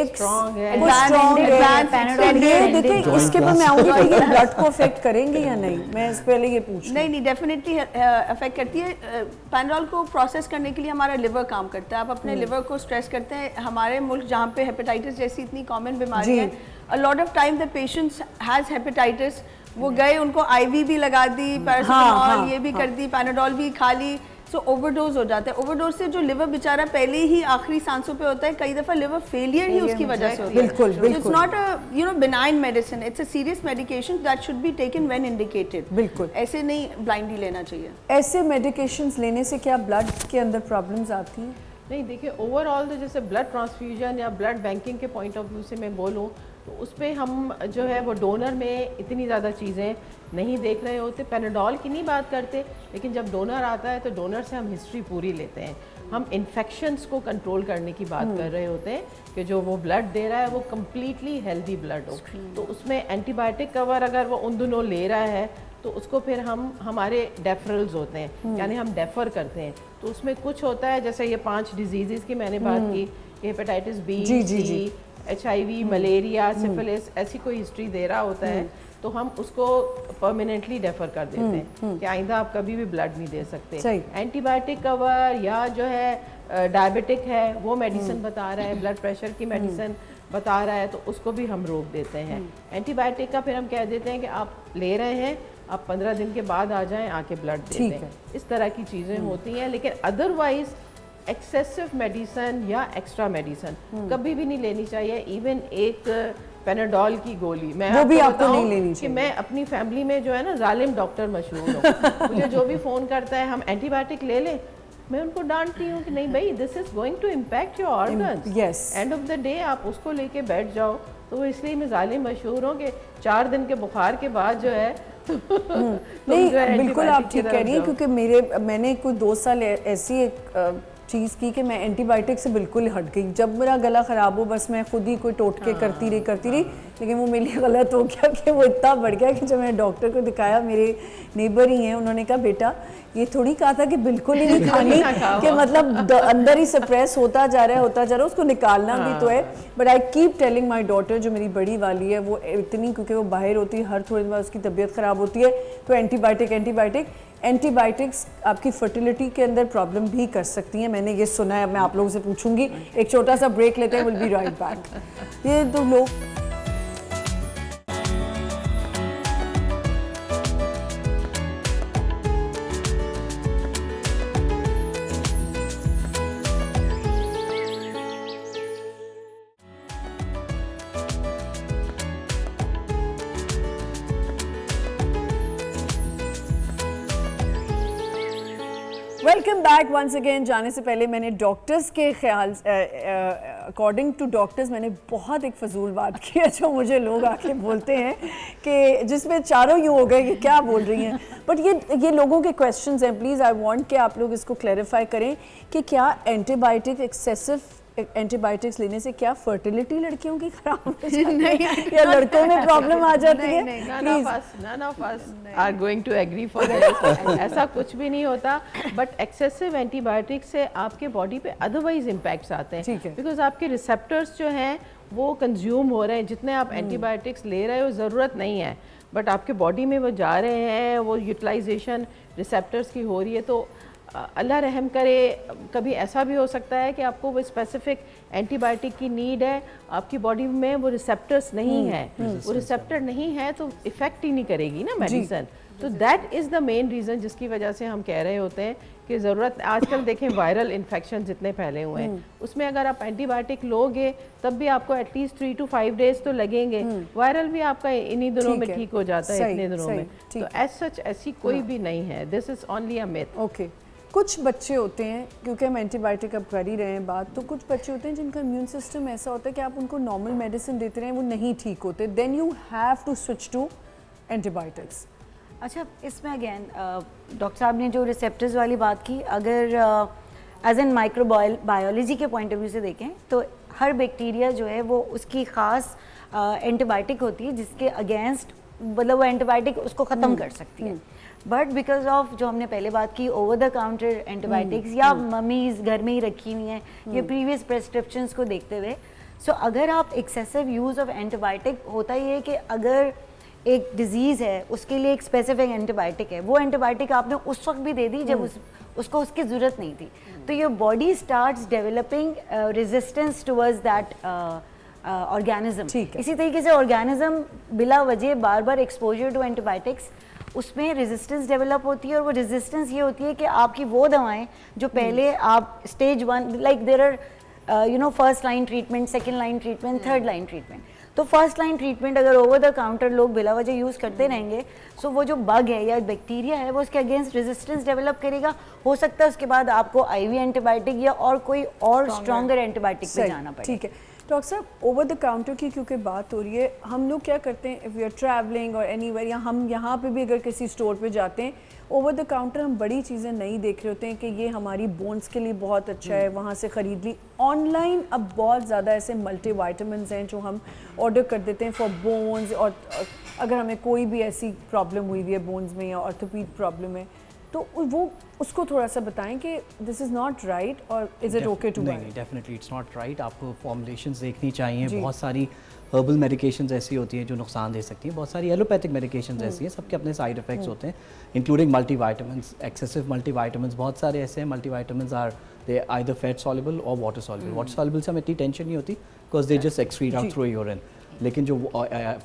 S2: स्ट्रॉन्ग है,
S1: वो strong है।
S3: Panadol
S1: ये
S3: है,
S1: देखिए इसके पर मैं आऊँगी कि ये ब्लड को अफेक्ट करेंगे या नहीं, मैं इस पहले ये पूछ
S3: नहीं नहीं, डेफिनेटली अफेक्ट करती है। पैनाडोल को प्रोसेस करने के लिए हमारा लिवर काम करता है। आप अपने लिवर को स्ट्रेस करते हैं। हमारे मुल्क जहाँ पे हेपेटाइटिस जैसी इतनी कॉमन बीमारी है, अ lot of time the patients has hepatitis, वो गए उनको आईवी भी लगा दी, पैरासिटामोल ये भी कर दी, पैनाडोल भी खा ली, सो ओवरडोज हो जाता है। ओवरडोज से जो लिवर बेचारा पहले ही आखिरी सांसों पे होता है, कई दफ़ा लिवर फेलियर ही उसकी वजह से होता है।
S1: बिल्कुल, बिल्कुल।
S3: It's not a benign medicine, it's a serious medication that should be taken when indicated.
S1: बिल्कुल।
S3: ऐसे नहीं ब्लाइंडली लेना चाहिए।
S1: ऐसे मेडिकेशंस लेने से क्या ब्लड के अंदर प्रॉब्लम्स आती हैं?
S2: नहीं, देखिए ओवरऑल तो जैसे ब्लड ट्रांसफ्यूजन या ब्लड बैंकिंग के पॉइंट ऑफ व्यू से मैं बोलूँ तो उस पर हम जो है वो डोनर में इतनी ज़्यादा चीज़ें नहीं देख रहे होते। पैनाडोल की नहीं बात करते, लेकिन जब डोनर आता है तो डोनर से हम हिस्ट्री पूरी लेते हैं। हम इन्फेक्शंस को कंट्रोल करने की बात कर रहे होते हैं कि जो वो ब्लड दे रहा है वो कम्प्लीटली हेल्दी ब्लड हो। तो उसमें एंटीबायोटिक कवर अगर वो उन दिनों ले रहा है तो उसको फिर हम हमारे डेफरल्स होते हैं, यानी हम डेफर करते हैं। तो उसमें कुछ होता है, जैसे ये 5 डिजीज़ की मैंने बात की, हेपेटाइटिस बी, सी, HIV, मलेरिया, सिफिलिस, ऐसी कोई हिस्ट्री दे रहा होता है तो हम उसको परमानेंटली डेफर कर देते हैं कि आइंदा आप कभी भी ब्लड नहीं दे सकते। एंटीबायोटिक कवर या जो है डायबिटिक है वो मेडिसिन बता रहा है, ब्लड प्रेशर की मेडिसिन बता रहा है तो उसको भी हम रोक देते हैं। एंटीबायोटिक का फिर हम कह देते हैं कि आप ले रहे हैं, आप 15 दिन के बाद आ जाएं, आके ब्लड दे दें। इस तरह की चीज़ें होती हैं, लेकिन अदरवाइज एक्सेसिव मेडिसन या एक्स्ट्रा मेडिसन कभी भी नहीं लेनी चाहिए। इवन एक पैनाडोल की गोली मैं
S1: वो भी आपको
S2: बताऊं
S1: नहीं लेनी
S2: कि
S1: चाहिए।
S2: मैं अपनी फैमिली में जो है ना जालिम डॉक्टर मशहूर हूँ। मुझे जो भी फ़ोन करता है हम एंटीबायोटिक ले लें, मैं उनको डांटती हूँ कि नहीं भाई, this is going to impact your organs.
S1: yes.
S2: End of the day आप उसको लेके बैठ जाओ। तो वो इसलिए मैं जालिम मशहूर हूँ कि 4 दिन के बुखार के बाद जो है
S1: नहीं, बिल्कुल आप ठीक कह रही हैं, क्योंकि मैंने कुछ 2 साल ऐसी एक चीज़ की कि मैं एंटीबायोटिक से बिल्कुल हट गई। जब मेरा गला ख़राब हो बस मैं खुद ही कोई टोटके करती रही, लेकिन वो मेरे लिए गलत हो गया कि वो इतना बढ़ गया कि जब मैंने डॉक्टर को दिखाया, मेरे नेबर ही हैं, उन्होंने कहा बेटा ये थोड़ी कहा था कि बिल्कुल ही नहीं खानी कि मतलब अंदर ही सप्रेस होता जा रहा है, उसको निकालना भी तो है। But I keep telling my daughter, जो मेरी बड़ी वाली है, वो इतनी, क्योंकि वो बाहर होती है, हर थोड़ी देर बाद उसकी तबीयत ख़राब होती है, तो एंटीबायोटिक्स आपकी फर्टिलिटी के अंदर प्रॉब्लम भी कर सकती हैं। मैंने ये सुना है, मैं आप लोगों से पूछूंगी। एक छोटा सा ब्रेक लेते हैं, विल बी राइट बैक। ये तो लोग वेलकम बैक वंस अगेन। जाने से पहले मैंने डॉक्टर्स के ख्याल अकॉर्डिंग टू डॉक्टर्स मैंने बहुत एक फजूल बात की है, जो मुझे लोग आके बोलते हैं कि जिसमें चारों यूँ हो गए कि क्या बोल रही हैं। बट ये लोगों के क्वेश्चंस हैं, प्लीज़ आई वांट कि आप लोग इसको क्लैरिफाई करें कि क्या एंटीबायोटिक एक्सेसिव एंटीबायोटिक्स लेने से क्या फर्टिलिटी लड़कियों की खराब हो जाती है या लड़कों में प्रॉब्लम आ जाती है?
S2: None of us are going to agree for this. ऐसा कुछ भी नहीं होता, बट एक्सेसिव एंटीबायोटिक से आपके बॉडी पे अदरवाइज इम्पैक्ट्स आते हैं, बिकॉज आपके रिसेप्टर्स जो हैं वो कंज्यूम हो रहे हैं। जितने आप एंटीबायोटिक्स ले रहे हो ज़रूरत नहीं है, बट आपके बॉडी में वो जा रहे हैं, वो यूटिलाइजेशन रिसेप्टर्स की हो रही है। तो अल्लाह रहम करे, कभी ऐसा भी हो सकता है कि आपको वो स्पेसिफिक एंटीबायोटिक की नीड है, आपकी बॉडी में वो रिसेप्टर्स नहीं है, वो रिसेप्टर नहीं है तो इफ़ेक्ट ही नहीं करेगी ना मेडिसिन। तो that is the main reason जिसकी वजह से हम कह रहे होते हैं कि ज़रूरत। आजकल देखें वायरल इन्फेक्शन जितने फैले हुए हैं, उसमें अगर आप एंटीबायोटिक लोगे तब भी आपको एटलीस्ट 3 to 5 days तो लगेंगे। वायरल भी आपका इन्हीं दिनों में ठीक हो जाता है, इतने दिनों में। तो एज सच ऐसी कोई भी नहीं है, this is only a myth.
S1: Okay, कुछ बच्चे होते हैं, क्योंकि हम एंटीबायोटिक अब कर ही रहे हैं बात, तो कुछ बच्चे होते हैं जिनका इम्यून सिस्टम ऐसा होता है कि आप उनको नॉर्मल मेडिसिन देते रहें वो नहीं ठीक होते, then you have to switch to antibiotics.
S4: अच्छा, इसमें अगेन डॉक्टर साहब ने जो रिसेप्टर्स वाली बात की, अगर एज एन माइक्रोबायोलॉजी के पॉइंट ऑफ व्यू से देखें तो हर बैक्टीरिया जो है वो उसकी ख़ास एंटीबायोटिक होती है जिसके अगेंस्ट, मतलब वो एंटीबायोटिक उसको ख़त्म कर सकती है। बट बिकॉज ऑफ जो हमने पहले बात की ओवर द काउंटर एंटीबायोटिक्स या मम्मीज़ घर में ही रखी हुई हैं ये प्रीवियस प्रेस्क्रिप्शंस को देखते हुए, सो अगर आप एक्सेसिव यूज़ ऑफ एंटीबायोटिक, होता ही है कि अगर एक डिजीज़ है उसके लिए एक स्पेसिफिक एंटीबायोटिक है, वो एंटीबायोटिक आपने उस वक्त भी दे दी जब उसको उसकी ज़रूरत नहीं थी, तो your body starts developing resistance towards that organism. इसी तरीके से ऑर्गेनिज्म बिला वजह बार बार एक्सपोजर टू एंटीबायोटिक्स, उसमें रेजिस्टेंस डेवलप होती है, और वो रेजिस्टेंस ये होती है कि आपकी वो दवाएं जो पहले आप stage 1, like there are you know first line treatment, second line treatment, third line treatment, तो फर्स्ट लाइन ट्रीटमेंट अगर ओवर द काउंटर लोग बिला वजह यूज़ करते रहेंगे, सो वो जो बग है या बैक्टीरिया है वो उसके अगेंस्ट रेजिस्टेंस डेवलप करेगा, हो सकता है उसके बाद आपको आईवी एंटीबायोटिक या और कोई और स्ट्रॉन्गर एंटीबायोटिक पे जाना पड़े।
S1: ठीक है डॉक्टर साहब, ओवर द काउंटर की क्योंकि बात हो रही है, हम लोग क्या करते हैं, इफ़ वी आर ट्रैवलिंग और एनीवेयर, या हम यहाँ पे भी अगर किसी स्टोर पे जाते हैं, ओवर द काउंटर हम बड़ी चीज़ें नहीं देख रहे होते हैं कि ये हमारी बोन्स के लिए बहुत अच्छा है, वहाँ से ख़रीद ली। ऑनलाइन अब बहुत ज़्यादा ऐसे मल्टी वाइटामिन्स हैं जो हम ऑर्डर कर देते हैं फॉर बोन्स, और अगर हमें कोई भी ऐसी प्रॉब्लम हुई हुई है बोन्स में या ऑर्थोपीड प्रॉब्लम है, तो वो उसको थोड़ा सा बताएं कि दिस इज़ नॉट राइट, और is it okay to buy?
S5: नहीं, डेफिनेटली इट्स नॉट राइट। आपको फॉर्मुलेशंस देखनी चाहिए। बहुत सारी हर्बल मेडिकेशंस ऐसी होती हैं जो नुकसान दे सकती हैं, बहुत सारी एलोपैथिक मेडिकेशंस ऐसी हैं, सबके अपने साइड इफेक्ट्स होते हैं, इंक्लूडिंग मल्टीविटामिन्स, एक्सेसिव मल्टीविटामिन्स। बहुत सारे ऐसे हैं multivitamins are they either fat soluble और वाटर सॉल्युबल। वाटर सॉल्युबल से हमें इतनी टेंशन नहीं होती because they just excrete out through urine, लेकिन जो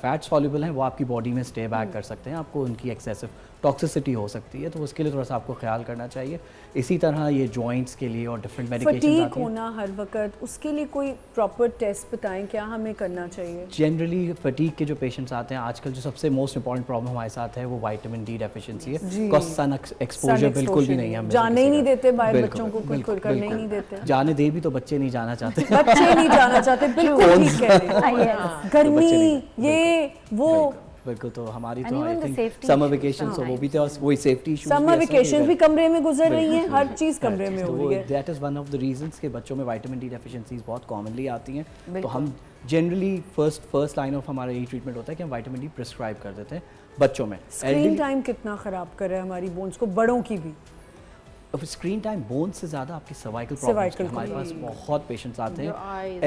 S5: फैट सॉल्युबल हैं वो आपकी बॉडी में स्टे बैक कर सकते हैं, आपको उनकी एक्सेसिव टॉक्सिसिटी हो सकती है, तो उसके लिए थोड़ा सा आपको ख्याल करना चाहिए। इसी तरह ये जॉइंट्स के लिए और डिफरेंट मेडिकेशंस
S1: फटीग
S5: आती हैं।
S1: होना हर वक्त, उसके लिए कोई प्रॉपर टेस्ट बताएं, क्या हमें करना चाहिए?
S5: जनरली फटीग के जो पेशेंट्स आते हैं आजकल, जो सबसे मोस्ट इंपॉर्टेंट प्रॉब्लम हमारे साथ है वो विटामिन डी डेफिशिएंसी है, बिकॉज सन एक्सपोजर बिल्कुल भी नहीं है, हम
S1: जाने ही नहीं देते बाहर बच्चों को, बिल्कुल करने ही नहीं देते।
S5: जाने दे भी तो बच्चे नहीं जाना चाहते।
S1: बच्चे नहीं जाना चाहते, बिल्कुल ठीक कह रहे हैं। गर्मी ये वो
S5: बिल्कुल, तो हमारी
S4: And
S5: तो आई
S4: even the
S5: think
S4: safety
S5: summer
S4: issues
S5: vacation
S4: sometimes.
S5: वो भी तो वही सेफ्टी इश्यूज,
S1: समर वेकेशन भी कमरे में गुजर रही हैं, हर चीज कमरे में हो रही है।
S5: That is one of the reasons कि बच्चों में विटामिन डी डेफिशिएंसीज बहुत कॉमनली आती हैं, तो हम जनरली फर्स्ट लाइन ऑफ हमारा यही ट्रीटमेंट होता है कि हम विटामिन डी प्रिस्क्राइब कर देते हैं बच्चों में।
S1: स्क्रीन टाइम कितना खराब कर रहा है हमारी बोन्स को, बड़ों की भी?
S5: स्क्रीन टाइम बोन से ज़्यादा आपकी सर्वाइकल प्रॉब्लम्स, हमारे पास बहुत पेशेंट्स आते हैं,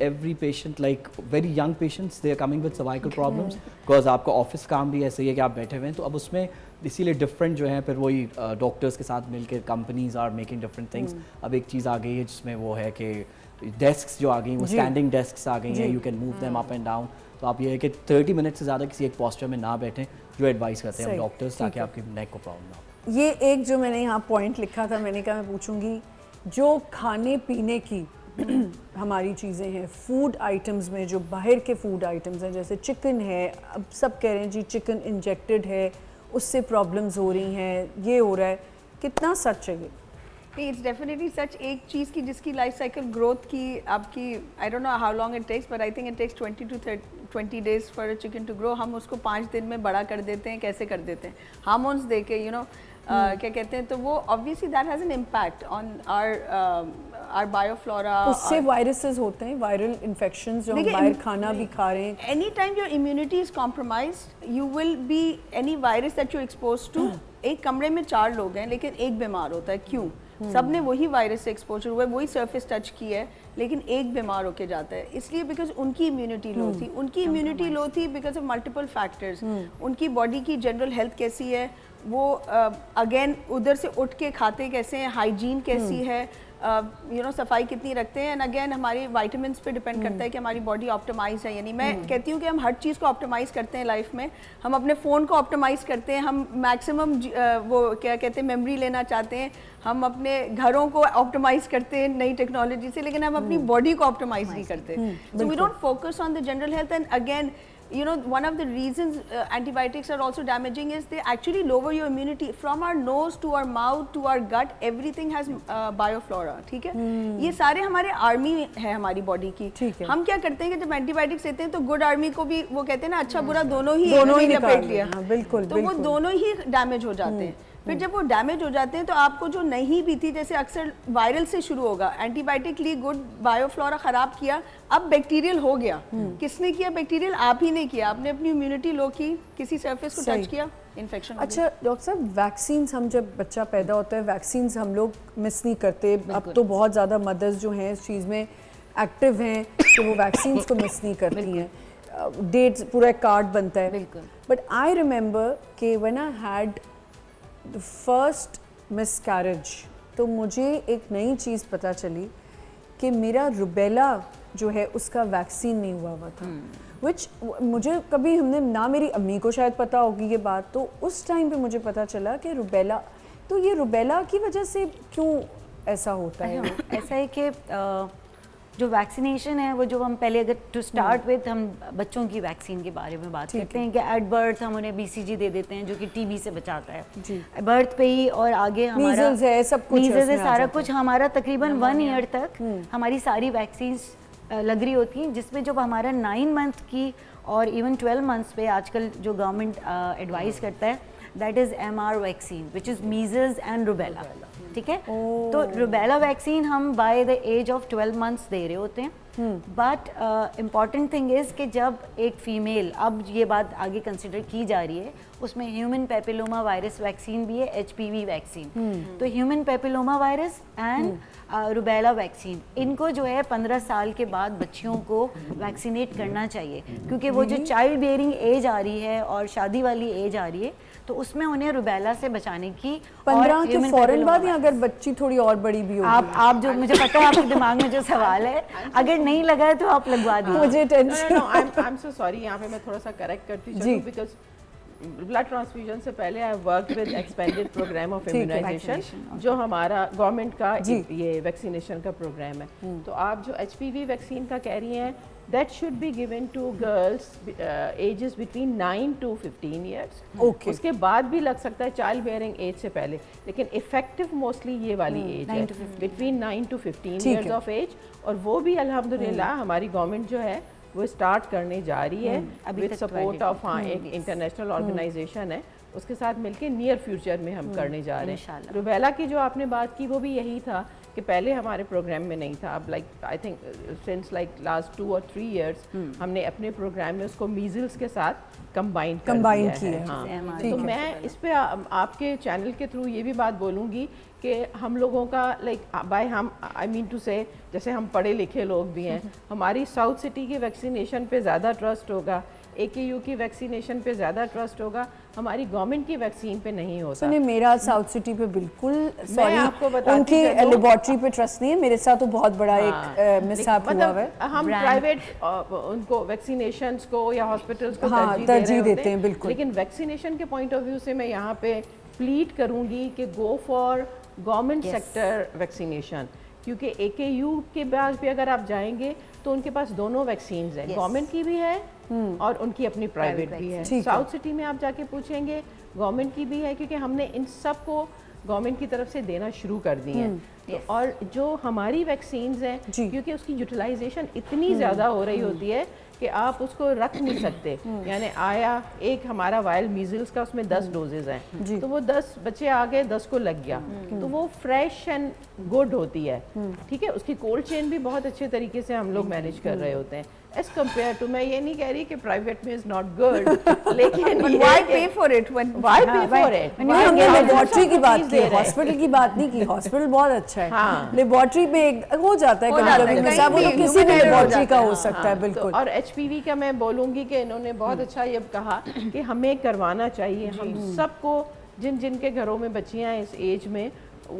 S5: every patient, like very young patients, they are coming with cervical problems, because आपका ऑफिस काम भी ऐसे ही है कि आप बैठे हुए हैं, तो अब उसमें इसीलिए डिफरेंट जो है फिर वही डॉक्टर्स के साथ मिलकर companies are making different things. अब एक चीज़ आ गई है जिसमें वो है कि डेस्क जो आ गई, वो स्टैंडिंग डेस्क आ गई हैं, you can move them up and down, तो आप ये है कि 30 मिनट से ज़्यादा किसी एक पोस्चर में ना बैठें, जो एडवाइस करते हैं डॉक्टर्स, ताकि आपकी नेक को प्रॉब्लम ना हो।
S1: ये एक जो मैंने यहाँ पॉइंट लिखा था, मैंने कहा मैं पूछूंगी, जो खाने पीने की हमारी चीज़ें हैं, फूड आइटम्स में जो बाहर के फूड आइटम्स हैं, जैसे चिकन है, अब सब कह रहे हैं जी चिकन इंजेक्टेड है, उससे प्रॉब्लम्स हो रही हैं, ये हो रहा है, कितना सच है ये?
S3: इट्स डेफिनेटली सच। एक चीज़ की जिसकी लाइफ साइकिल ग्रोथ की आपकी, I don't know how long it takes, but I think it takes 20 days for a chicken to grow. हम उसको 5 दिन में बड़ा कर देते हैं। कैसे कर देते हैं? हार्मोन्स दे के, यू नो क्या कहते हैं, तो वो obviously that has an impact on our bioflora.
S1: उससे वायरसेस होते हैं, वायरल इन्फेक्शंस, जो हम बाहर खाना भी खा रहे हैं।
S3: Any time your immunity is compromised, you will be any virus that you expose to. एक कमरे में 4 लोग हैं लेकिन एक बीमार होता है, क्यों? सब ने वही वायरस से एक्सपोजर हुआ है, वही सरफेस टच की है, लेकिन एक बीमार होके जाता है। इसलिए बिकॉज उनकी इम्यूनिटी लो थी, उनकी इम्यूनिटी लो थी बिकॉज ऑफ मल्टीपल फैक्टर्स। उनकी बॉडी की जनरल हेल्थ कैसी है, वो अगेन उधर से उठ के खाते कैसे हैं, हाइजीन कैसी है, यू नो सफाई कितनी रखते हैं, एंड अगेन हमारे वाइटामिन्स पे डिपेंड करता है कि हमारी बॉडी ऑप्टिमाइज है। यानी मैं कहती हूँ कि हम हर चीज़ को ऑप्टिमाइज करते हैं लाइफ में। हम अपने फ़ोन को ऑप्टिमाइज करते हैं, हम मैक्सिमम वो क्या कहते हैं मेमोरी लेना चाहते हैं, हम अपने घरों को ऑप्टिमाइज करते हैं नई टेक्नोलॉजी से, लेकिन हम अपनी बॉडी को ऑप्टिमाइज नहीं करते। So we don't focus on the general health. And again you know, one of the reasons antibiotics are also damaging is they actually lower your immunity from our nose to our mouth to our gut. Everything has bioflora, ठीक है? ये सारे हमारे army है हमारी body की।
S1: ठीक है।
S3: हम क्या करते हैं कि जब एंटीबायोटिक्स लेते हैं तो गुड आर्मी को भी वो कहते हैं ना अच्छा बुरा दोनों ही
S1: निकाल
S3: लिया।
S1: हाँ, बिल्कुल
S3: तो वो दोनों ही डैमेज हो जाते हैं। फिर जब वो डैमेज हो जाते हैं तो आपको जो नहीं भी थी, जैसे अक्सर वायरल से शुरू होगा, एंटीबायोटिक ली, गुड बायोफ्लोरा खराब किया, अब बैक्टीरियल हो गया। किसने किया बैक्टीरियल? आप ही ने किया। आपने अपनी इम्यूनिटी लो की, किसी सरफेस को टच किया, इन्फेक्शन।
S1: अच्छा डॉक्टर साहब, वैक्सीन्स, हम जब बच्चा पैदा होता है वैक्सीन्स हम लोग मिस नहीं करते। अब तो बहुत ज़्यादा मदर्स जो हैं इस चीज़ में एक्टिव हैं कि वो वैक्सीन्स को मिस नहीं करती हैं। डेट्स पूरा एक कार्ड बनता है।
S4: बिल्कुल।
S1: बट आई रिमेंबर कि when I had the first miscarriage, तो मुझे एक नई चीज़ पता चली कि मेरा रुबेला जो है उसका वैक्सीन नहीं हुआ था। विच मुझे कभी हमने ना, मेरी अम्मी को शायद पता होगी ये बात, तो उस टाइम पे मुझे पता चला कि रुबेला, तो ये रुबेला की वजह से क्यों ऐसा होता है?
S4: ऐसा है कि जो वैक्सीनेशन है वो, जो हम पहले अगर टू स्टार्ट विद हम बच्चों की वैक्सीन के बारे में बात करते हैं कि एट बर्थ हम उन्हें बीसीजी दे देते हैं जो कि टीबी से बचाता है बर्थ पे ही, और आगे हमारा
S1: मीजल्स है, सब कुछ
S4: मीजल्स है, सारा कुछ हमारा तकरीबन 1 ईयर तक हमारी सारी वैक्सीन लग रही होती हैं, जिसमें जब हमारा 9 मंथ की और इवन 12 मंथ्स पे आजकल जो गवर्नमेंट एडवाइस करता है, that is MR vaccine which is measles and rubella. ठीक है, तो रुबेला वैक्सीन हम by the age of 12 months दे रहे होते हैं। बट इम्पॉर्टेंट थिंग इज़ कि जब एक फ़ीमेल, अब ये बात आगे कंसिडर की जा रही है, उसमें ह्यूमन पेपिलोमा वायरस वैक्सीन भी है, HPV वैक्सीन। तो human papilloma virus and rubella vaccine, इनको जो है 15 साल के बाद बच्चियों को वैक्सीनेट करना चाहिए, क्योंकि वो जो चाइल्ड बेयरिंग एज आ रही है और शादी वाली एज आ रही है, तो उसमें उन्हें रुबेला से बचाने की
S1: 15 के फौरन बाद, या अगर बच्ची थोड़ी और बड़ी भी होगी?
S4: आप जो, मुझे पता है आपके दिमाग में जो सवाल है, अगर नहीं लगा है तो आप लगवा दीजिए।
S1: मुझे tension.
S2: I am so sorry, यहाँ पे मैं थोड़ा सा करेक्ट करती चलूँ, बिकॉज ब्लड ट्रांसफ्यूजन से पहले I work with expanded program of immunization, जो हमारा गवर्नमेंट का ये वैक्सीनेशन का प्रोग्राम है। तो आप जो HPV वैक्सीन का कह रही हैं, that should be given to girls ages between 9 to 15 years.
S1: Okay.
S2: उसके बाद भी लग सकता है चाइल्ड बेयरिंग एज से पहले, लेकिन इफेक्टिव मोस्टली ये वाली एज है, between 9 to 15 years of age। और वो भी अल्हम्दुलिल्लाह हमारी गवर्नमेंट जो है वो स्टार्ट करने जा रही है विद सपोर्ट ऑफ, हाँ, एक इंटरनेशनल ऑर्गेनाइजेशन है, उसके साथ मिलके नियर फ्यूचर में हम करने जा रहे हैं। रुबेला की जो आपने बात की वो भी यही था कि पहले हमारे प्रोग्राम में नहीं था। अब like I think since like last 2 or 3 years हमने अपने प्रोग्राम में उसको मीजल्स के साथ कंबाइन किया है। हाँ, तो मैं इस पे आपके चैनल के थ्रू ये भी बात बोलूँगी कि हम लोगों का हम आई मीन टू से, जैसे हम पढ़े लिखे लोग भी हैं, हमारी साउथ सिटी की वैक्सीनेशन पे ज़्यादा ट्रस्ट होगा, AKU की वैक्सीनेशन पे ज़्यादा ट्रस्ट होगा, हमारी गवर्नमेंट की वैक्सीन पे नहीं होता।
S1: सुनिए, मेरा साउथ सिटी पे बिल्कुल, सॉरी,
S2: आपको बताती
S1: उनकी
S2: चलूं,
S1: लेबोरेटरी पे ट्रस्ट नहीं है, मेरे साथ तो बहुत बड़ा एक मिसहैप हुआ है।
S2: हम प्राइवेट उनको वैक्सीनेशंस को या हॉस्पिटल्स को
S1: हाँ, तरजीह देते हैं, बिल्कुल।
S2: लेकिन वैक्सीनेशन के पॉइंट ऑफ व्यू से मैं यहाँ पे प्लीड करूँगी कि go for government sector vaccination, क्योंकि AKU के पास भी अगर आप जाएंगे तो उनके पास दोनों वैक्सीन हैं, गवर्नमेंट की भी है और उनकी अपनी प्राइवेट भी है। साउथ सिटी में आप जाके पूछेंगे गवर्नमेंट की भी है, क्योंकि हमने इन सब को गवर्नमेंट की तरफ से देना शुरू कर दी हैं। तो और जो हमारी वैक्सीन्स हैं, क्योंकि उसकी यूटिलाइजेशन इतनी ज़्यादा हो रही होती है कि आप उसको रख नहीं सकते। यानी आया एक हमारा वायल मीजल्स का, उसमें 10 डोजेज हैं, तो वो 10 बच्चे आ गए, 10 को लग गया, तो वो फ्रेश एंड गुड होती है। ठीक है, उसकी कोल्ड चेन भी बहुत अच्छे तरीके से हम लोग मैनेज कर रहे होते हैं एज कम्पेयर टू, मैं ये नहीं कह रही कि प्राइवेट में इज नॉट गुड, लेकिन
S3: why pay for it when
S2: why pay for it?
S1: हमने लेबोरेटरी की बात की, हॉस्पिटल की बात नहीं की। हॉस्पिटल बहुत अच्छा है,
S2: हाँ।
S1: लेबोरेटरी में हो जाता है कभी-कभी मिसाल, वो तो किसी भी लेबोरेटरी का हो सकता है, बिल्कुल।
S2: और HPV का मैं बोलूँगी कि इन्होंने बहुत अच्छा ये कहा कि हमें करवाना चाहिए, हम सबको, जिन जिन के घरों में बच्चियाँ इस एज में,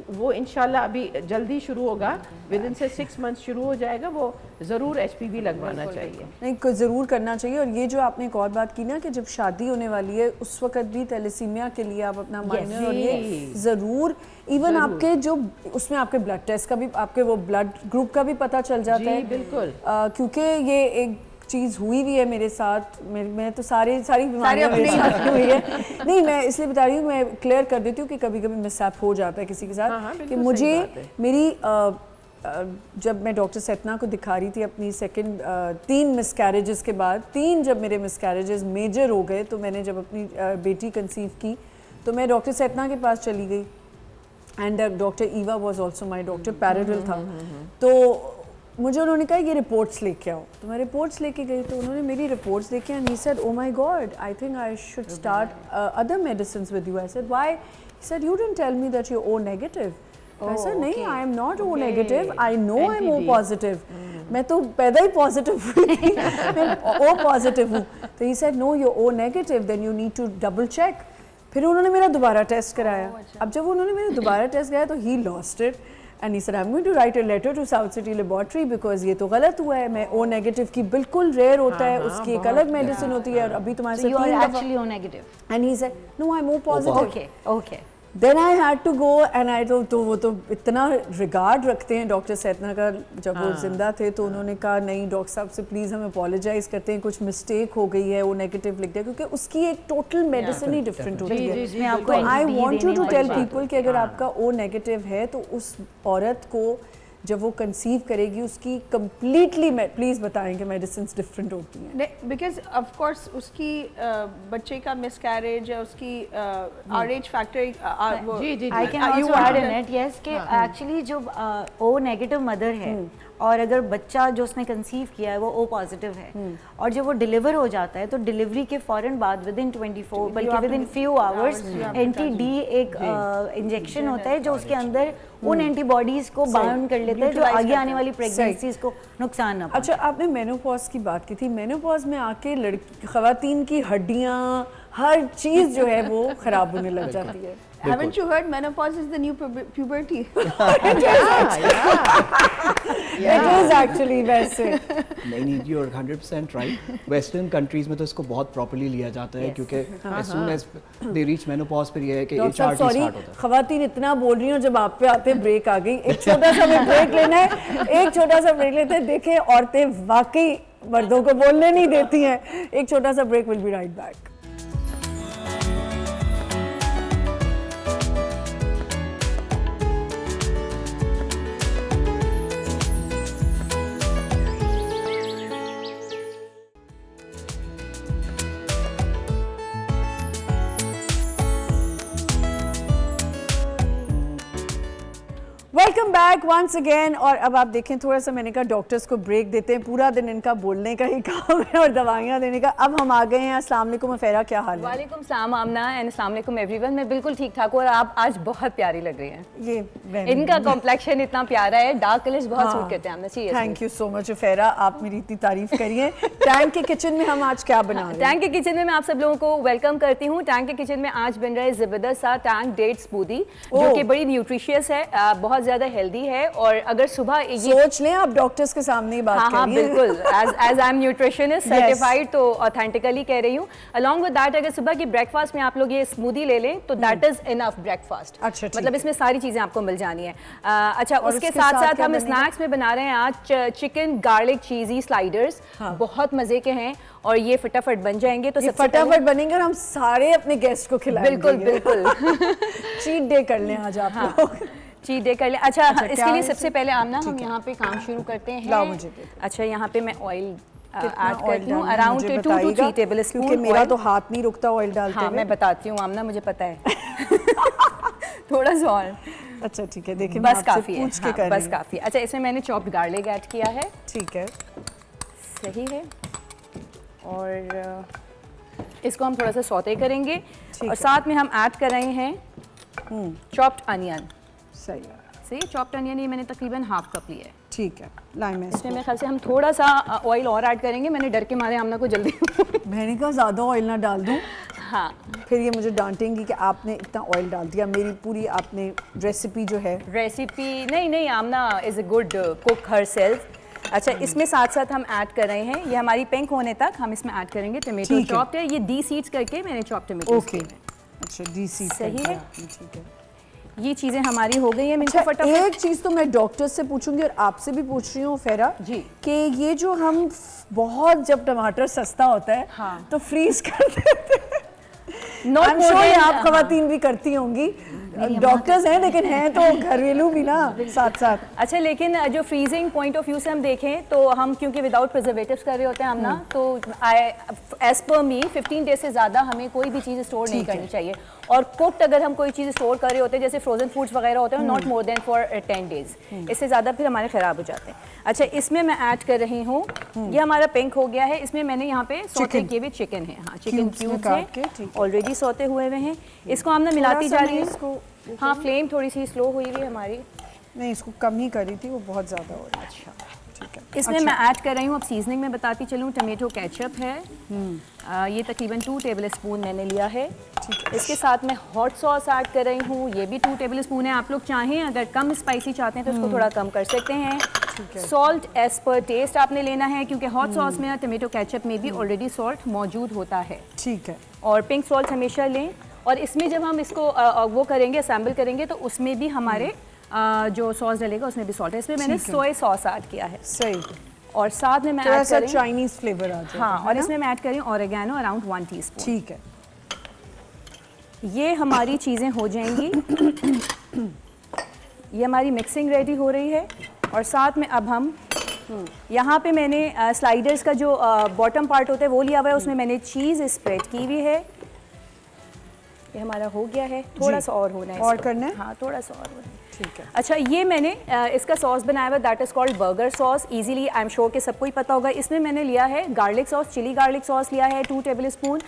S2: वो इंशाल्लाह अभी जल्दी शुरू होगा, विद इन से 6 मंथ शुरू हो जाएगा, वो ज़रूर HPV लगवाना चाहिए।
S1: नहीं, ज़रूर करना चाहिए। और ये जो आपने एक और बात की ना कि जब शादी होने वाली है उस वक्त भी थैलेसीमिया के लिए आप अपना माइनर, और ये ज़रूर, इवन आपके जो उसमें आपके ब्लड टेस्ट का भी, आपके वो ब्लड ग्रुप का भी पता चल जाता है,
S2: बिल्कुल,
S1: क्योंकि ये एक चीज़ हुई भी है मेरे साथ, मैं तो सारी बीमारियां मेरे साथ हुई है। नहीं, मैं इसलिए बता रही हूँ, मैं क्लियर कर देती हूँ कि कभी कभी मिसहैप हो जाता है किसी के साथ, कि मुझे मेरी जब मैं डॉक्टर सतना को दिखा रही थी अपनी सेकंड 3 मिसकैरेजेस के बाद, 3 जब मेरे मिसकैरेजेस मेजर हो गए, तो मैंने जब अपनी बेटी कंसीव की तो मैं डॉक्टर सतना के पास चली गई, and doctor Eva was also my doctor, पैराडल था। तो मुझे उन्होंने कहा ये रिपोर्ट्स लेके आओ, तो मैं रिपोर्ट्स लेके गई, तो उन्होंने मेरी रिपोर्ट्स देखी and he said oh my god, I think I should start other medicines with you. I said why? He said you didn't tell me that you O negative. I said नहीं, I am not O negative, I know I am O positive, मैं तो पैदा ही positive हुई थी, मैं ओ positive हूँ। तो he said no you O negative, then you need to double check. फिर उन्होंने मेरा दोबारा टेस्ट कराया। अब जब उन्होंने मेरा दोबारा टेस्ट कराया तो he lost it and he said I am going to write a letter to South City laboratory because ये तो गलत हुआ है। मैं ओ नेगेटिव की बिल्कुल रेयर होता है, उसकी एक अलग मेडिसिन होती है, और अभी तुम्हारे साथ 3 दफा।
S4: Actually O negative
S1: and he said no I am O positive.
S4: Okay okay.
S1: Then I had to go and I तो वो तो इतना रिगार्ड रखते हैं डॉक्टर सतना का, जब वो जिंदा थे तो उन्होंने कहा नहीं डॉक्टर साहब से प्लीज़ हम अपोलोजाइज करते हैं, कुछ मिस्टेक हो गई है, वो नेगेटिव लिख दिया, क्योंकि उसकी एक टोटल मेडिसिन ही डिफरेंट होती है। तो I want you to tell people कि अगर आपका ओ नेगेटिव है तो उस औरत को जब वो कंसीव करेगी उसकी कम्प्लीटली, प्लीज़ बताएं कि मेडिसिन डिफरेंट होती हैं।
S3: बिकॉज ऑफ कोर्स उसकी बच्चे का मिसकैरेज या उसकी RH फैक्टर
S2: जी
S4: I can also add in it yes कि एक्चुअली जो ओ नेगेटिव मदर है और अगर बच्चा जो उसने कंसीव किया है वो ओ पॉजिटिव है और जब वो डिलीवर हो जाता है तो डिलीवरी के फौरन बाद विद इन 24 बल्कि with in few hours NT-D एक इंजेक्शन होता है जो उसके अंदर उन एंटीबॉडीज को बाउंड कर लेता है जो आगे आने वाली प्रेगनेंसीज को नुकसान ना
S1: अच्छा, आपने मेनोपॉज की बात की थी। मेनोपॉज में आके खवातीन की हड्डियाँ, हर चीज़ जो है वो ख़राब होने लग जाती है।
S3: Haven't you heard menopause is the new puberty?
S1: It is actually वैसे।
S5: नहीं, you're 100% right. Western countries में तो इसको बहुत properly लिया जाता है, क्योंकि as soon as they reach menopause फिर ये है कि HRT start होता है।
S1: खवातीन इतना बोल रही हूँ, जब आप पे आते ब्रेक आ गई, एक छोटा सा ब्रेक लेना है, एक छोटा सा ब्रेक लेते हैं। देखें औरतें वाकई मर्दों को बोलने नहीं देती हैं। एक छोटा सा break, will be right back. Welcome back once again. और अब आप देखें, थोड़ा सा मैंने कहा डॉक्टर्स को ब्रेक देते हैं, पूरा दिन इनका बोलने का ही काम है और दवाइयाँ देने का। अब हम आ गए हैं। अस्सलाम वालेकुम अफेरा, क्या हाल है?
S6: वालेकुम सलाम आमना एंड अस्सलाम वालेकुम एवरीवन। मैं बिल्कुल ठीक ठाक हूँ और आप आज बहुत प्यारी लग रही हैं।
S1: ये
S6: इनका कॉम्प्लेक्शन इतना प्यारा है, डार्क कलर्स बहुत सूट करते हैं आमना।
S1: थैंक यू सो मच अफेरा, आप मेरी इतनी तारीफ करिए। टैंक के किचन में हम आज क्या बना रहे हैं?
S6: टैंक के किचन में मैं आप सब लोगों को वेलकम करती हूँ। टैंक के किचन में आज बन रहा है जबरदस्त सा टैंक डेट स्मूदी, जो कि बड़ी न्यूट्रिशियस है, बहुत ज्यादा हेल्दी है। और अगर सुबह
S1: सोच लें आप डॉक्टर्स के सामने ही बात
S6: हाँ बिल्कुल, as I am nutritionist certified, तो ऑथेंटिकली कह रही हूँ। अलॉन्ग विद दैट, अगर सुबह की ब्रेकफास्ट में आप लोग ये स्मूदी ले लें तो दैट इज इनफ ब्रेकफास्ट।
S1: अच्छा,
S6: मतलब इसमें सारी चीजें आपको मिल जानी है। अच्छा, उसके साथ साथ हम स्नैक्स में बना रहे हैं आज चिकन गार्लिक चीजी स्लाइडर्स। बहुत मजे के हैं और ये फटाफट बन जाएंगे। तो
S1: फटाफट बनेंगे और हम सारे अपने गेस्ट को खिलाएंगे।
S6: बिल्कुल बिल्कुल।
S1: चीट डे कर लें आज आप लोग।
S6: चीट डे कर लें। अच्छा, इसके लिए सबसे पहले आमना हम यहाँ पे काम शुरू करते हैं।
S1: लाओ मुझे।
S6: अच्छा, यहाँ पे मैं ऑयल ऐड करती हूँ अराउंड 2 to 3 टेबल स्पून।
S1: क्योंकि मेरा तो हाथ नहीं रुकता ऑयल डालते हुए।
S6: हाँ, मैं बताती हूँ आमना, मुझे पता है। थोड़ा सा और।
S1: अच्छा ठीक है, देखिए
S6: बस काफी है।
S1: पूछ के कर
S6: बस काफी। अच्छा, इसमें मैंने चॉप्ड गार्लिक ऐड किया है।
S1: ठीक है,
S6: सही है। और इसको हम थोड़ा सा सौते करेंगे और साथ में हम ऐड कर रहे हैं चॉप्ड अनियन। सही, चॉप्ड अनियन ये मैंने तकरीबन हाफ कप लिया है।
S1: ठीक है, लाइम है
S6: इसमें मेरे ख्याल से हम थोड़ा सा ऑयल और ऐड करेंगे। मैंने डर के मारे आमना को जल्दी
S1: मैंने कहा ज़्यादा ऑयल ना डाल दूं,
S6: हाँ
S1: फिर ये मुझे डांटेंगी कि आपने इतना ऑयल डाल दिया। मेरी पूरी आपने रेसिपी जो है,
S6: रेसिपी नहीं Amna is a good cook herself. अच्छा, इसमें साथ साथ हम ऐड कर रहे हैं, ये हमारी पिंक होने तक हम इसमें ऐड करेंगे टमेटो चॉप्ड है। ये डी सीड्स करके मैंने चॉप्ड टमेटो।
S1: ओके, अच्छा डी सीड्स
S6: सही है।
S1: ठीक है।
S6: ये चीज़ें हमारी हो गई हैं।
S1: अच्छा,
S6: इनको फटाफट
S1: एक चीज तो मैं डॉक्टर से पूछूंगी और आपसे भी पूछ रही हूँ फेरा
S6: जी।
S1: कि ये जो हम बहुत जब टमाटर सस्ता होता है
S6: हाँ।
S1: तो फ्रीज कर देते हैं।
S6: Not
S1: I'm
S6: more
S1: sure ये
S6: than-
S1: आप खवातीन भी करती होंगी, डॉक्टर्स हैं लेकिन हैं तो घरेलू भी ना साथ साथ।
S6: अच्छा, लेकिन जो फ्रीजिंग पॉइंट ऑफ व्यू से हम देखें तो हम क्योंकि विदाउट प्रिजर्वेटिव्स कर रहे होते हैं हम ना, तो एज पर मी 15 डेज से ज़्यादा हमें कोई भी चीज़ स्टोर नहीं करनी चाहिए। और कुक्ड अगर हम कोई चीज़ स्टोर कर रहे होते हैं जैसे फ्रोजन फूड्स वगैरह होते हैं, not more than for 10 days, इससे ज़्यादा फिर हमारे ख़राब हो जाते हैं। अच्छा, इसमें मैं ऐड कर रही हूँ, ये हमारा पिंक हो गया है, इसमें मैंने यहाँ पे सौते किए हुए चिकन है। हाँ, चिकन
S1: Cubes में
S6: क्यूब्स
S1: काट के,
S6: हैं,
S1: ठीक
S6: ऑलरेडी सौते हुए हुए हैं। इसको हम ना मिलाती जा रही
S1: इसको
S6: है। हाँ, फ्लेम थोड़ी सी स्लो हुई हुई है हमारी।
S1: नहीं, इसको कम ही करी थी, वो बहुत ज्यादा हो रहा है।
S6: अच्छा,
S1: ठीक है।
S6: इसमें मैं ऐड कर रही हूँ, अब सीजनिंग में बताती चलूँ, टमेटो केचप है, ये तकरीबन 2 टेबल स्पून मैंने लिया है। इसके साथ मैं हॉट सॉस ऐड कर रही हूँ, ये भी 2 टेबल स्पून है। आप लोग चाहें अगर कम स्पाइसी चाहते हैं तो इसको थोड़ा कम कर सकते हैं। सॉल्ट एज पर टेस्ट आपने लेना है क्योंकि हॉट सॉस में टमेटो केचप में भी ऑलरेडी सॉल्ट मौजूद होता है।
S1: ठीक है।
S6: और पिंक सॉल्ट हमेशा लें। और इसमें जब हम इसको वो करेंगे, असेंबल करेंगे, तो उसमें भी हमारे जो सॉस डलेगा उसमें भी सॉल्ट है। इसमें मैंने सोया सॉस ऐड किया है
S1: सही।
S6: और साथ में मैं
S1: थोड़ा
S6: ऐड
S1: सा
S6: करी,
S1: चाइनीज फ्लेवर आ जाए।
S6: हाँ, और इसमें मैं ऐड करी ऑरिगेनो अराउंड 1 टीस्पून।
S1: ठीक है।
S6: ये हमारी चीज़ें हो जाएंगी। ये हमारी मिक्सिंग रेडी हो रही है। और साथ में अब हम यहाँ पे मैंने स्लाइडर्स का जो बॉटम पार्ट होता है वो लिया हुआ है, उसमें मैंने चीज़ स्प्रेड की हुई है। ये हमारा हो गया है, थोड़ा सा और होना है,
S1: और
S6: इसको।
S1: करना है?
S6: हाँ, थोड़ा सा और होना है।
S1: ठीक है।
S6: अच्छा, ये मैंने इसका सॉस बनाया हुआ, that is called burger sauce. Easily I am sure कि सबको ही पता होगा। इसमें मैंने लिया है garlic sauce, chilli garlic sauce लिया है 2 टेबल स्पून,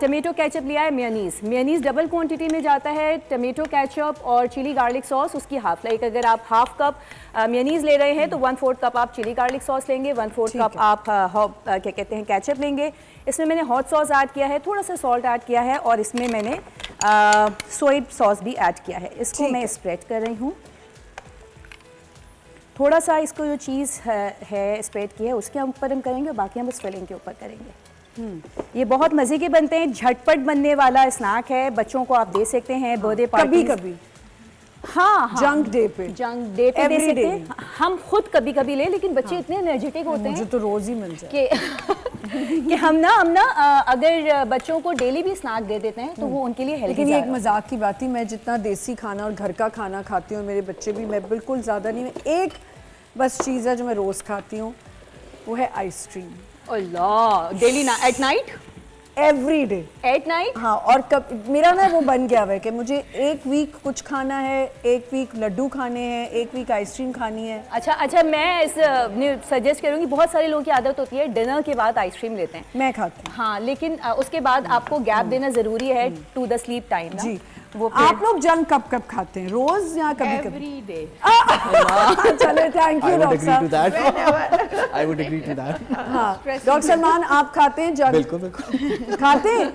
S6: टमेटो केचप लिया है, मेयोनीज। मेयोनीज डबल क्वांटिटी में जाता है, टमेटो केचप और चिली गार्लिक सॉस उसकी हाफ। लाइक अगर आप हाफ कप मेयोनीज ले रहे हैं तो 1/4 कप आप चिली गार्लिक सॉस लेंगे, 1/4 कप आप क्या कहते हैं केचप लेंगे। इसमें मैंने हॉट सॉस ऐड किया है, थोड़ा सा सॉल्ट ऐड किया है और इसमें मैंने सोया सॉस भी ऐड किया है। इसको मैं स्प्रेड कर रही हूँ। थोड़ा सा इसको जो चीज़ है स्प्रेड की है उसके ऊपर हम करेंगे, बाकी हम इस फिलिंग के ऊपर करेंगे। ये बहुत मज़े के बनते हैं, झटपट बनने वाला स्नैक है, बच्चों को आप दे सकते हैं बर्थडे पार्टी।
S1: कभी कभी
S6: हाँ,
S1: जंक डे पे,
S6: जंक डे पे दे
S1: Every
S6: सकते
S1: day
S6: हैं। हम खुद कभी कभी ले, लेकिन बच्चे इतने एनर्जेटिक होते
S1: मुझे
S6: हैं
S1: तो रोज ही मिल जाए
S6: कि हम ना अगर बच्चों को डेली भी स्नैक दे देते हैं तो वो उनके लिए हेल्दी।
S1: लेकिन ये एक मजाक की बात थी, मैं जितना देसी खाना और घर का खाना खाती हूँ, मेरे बच्चे भी, मैं बिल्कुल ज़्यादा नहीं। एक बस चीज़ है जो मैं रोज़ खाती हूँ, वो है आइसक्रीम।
S6: अल्लाह, डेली ना, at night,
S1: every day,
S6: at night.
S1: हाँ। और कब मेरा ना वो बन गया हुआ है कि मुझे एक वीक कुछ खाना है, एक वीक लड्डू खाने हैं, एक वीक आइसक्रीम खानी है।
S6: अच्छा, मैं इस सजेस्ट करूँगी, बहुत सारे लोगों की आदत होती है डिनर के बाद आइसक्रीम लेते हैं।
S1: मैं खाती हूँ।
S6: हाँ, लेकिन उसके बाद आपको गैप देना ज़रूरी है टू द स्लीप टाइम ना।
S1: जी।
S6: वो
S1: आप लोग जंक कब कब खाते हैं, रोज या कभी कभी?
S2: Every day.
S1: चलो, thank you
S5: I would
S1: doctor
S5: agree to
S1: साहब।
S5: that. I would agree to that.
S1: हाँ, डॉक्टर सलमान, आप खाते हैं जंक?
S5: बिल्कुल बिल्कुल।
S1: खाते हैं?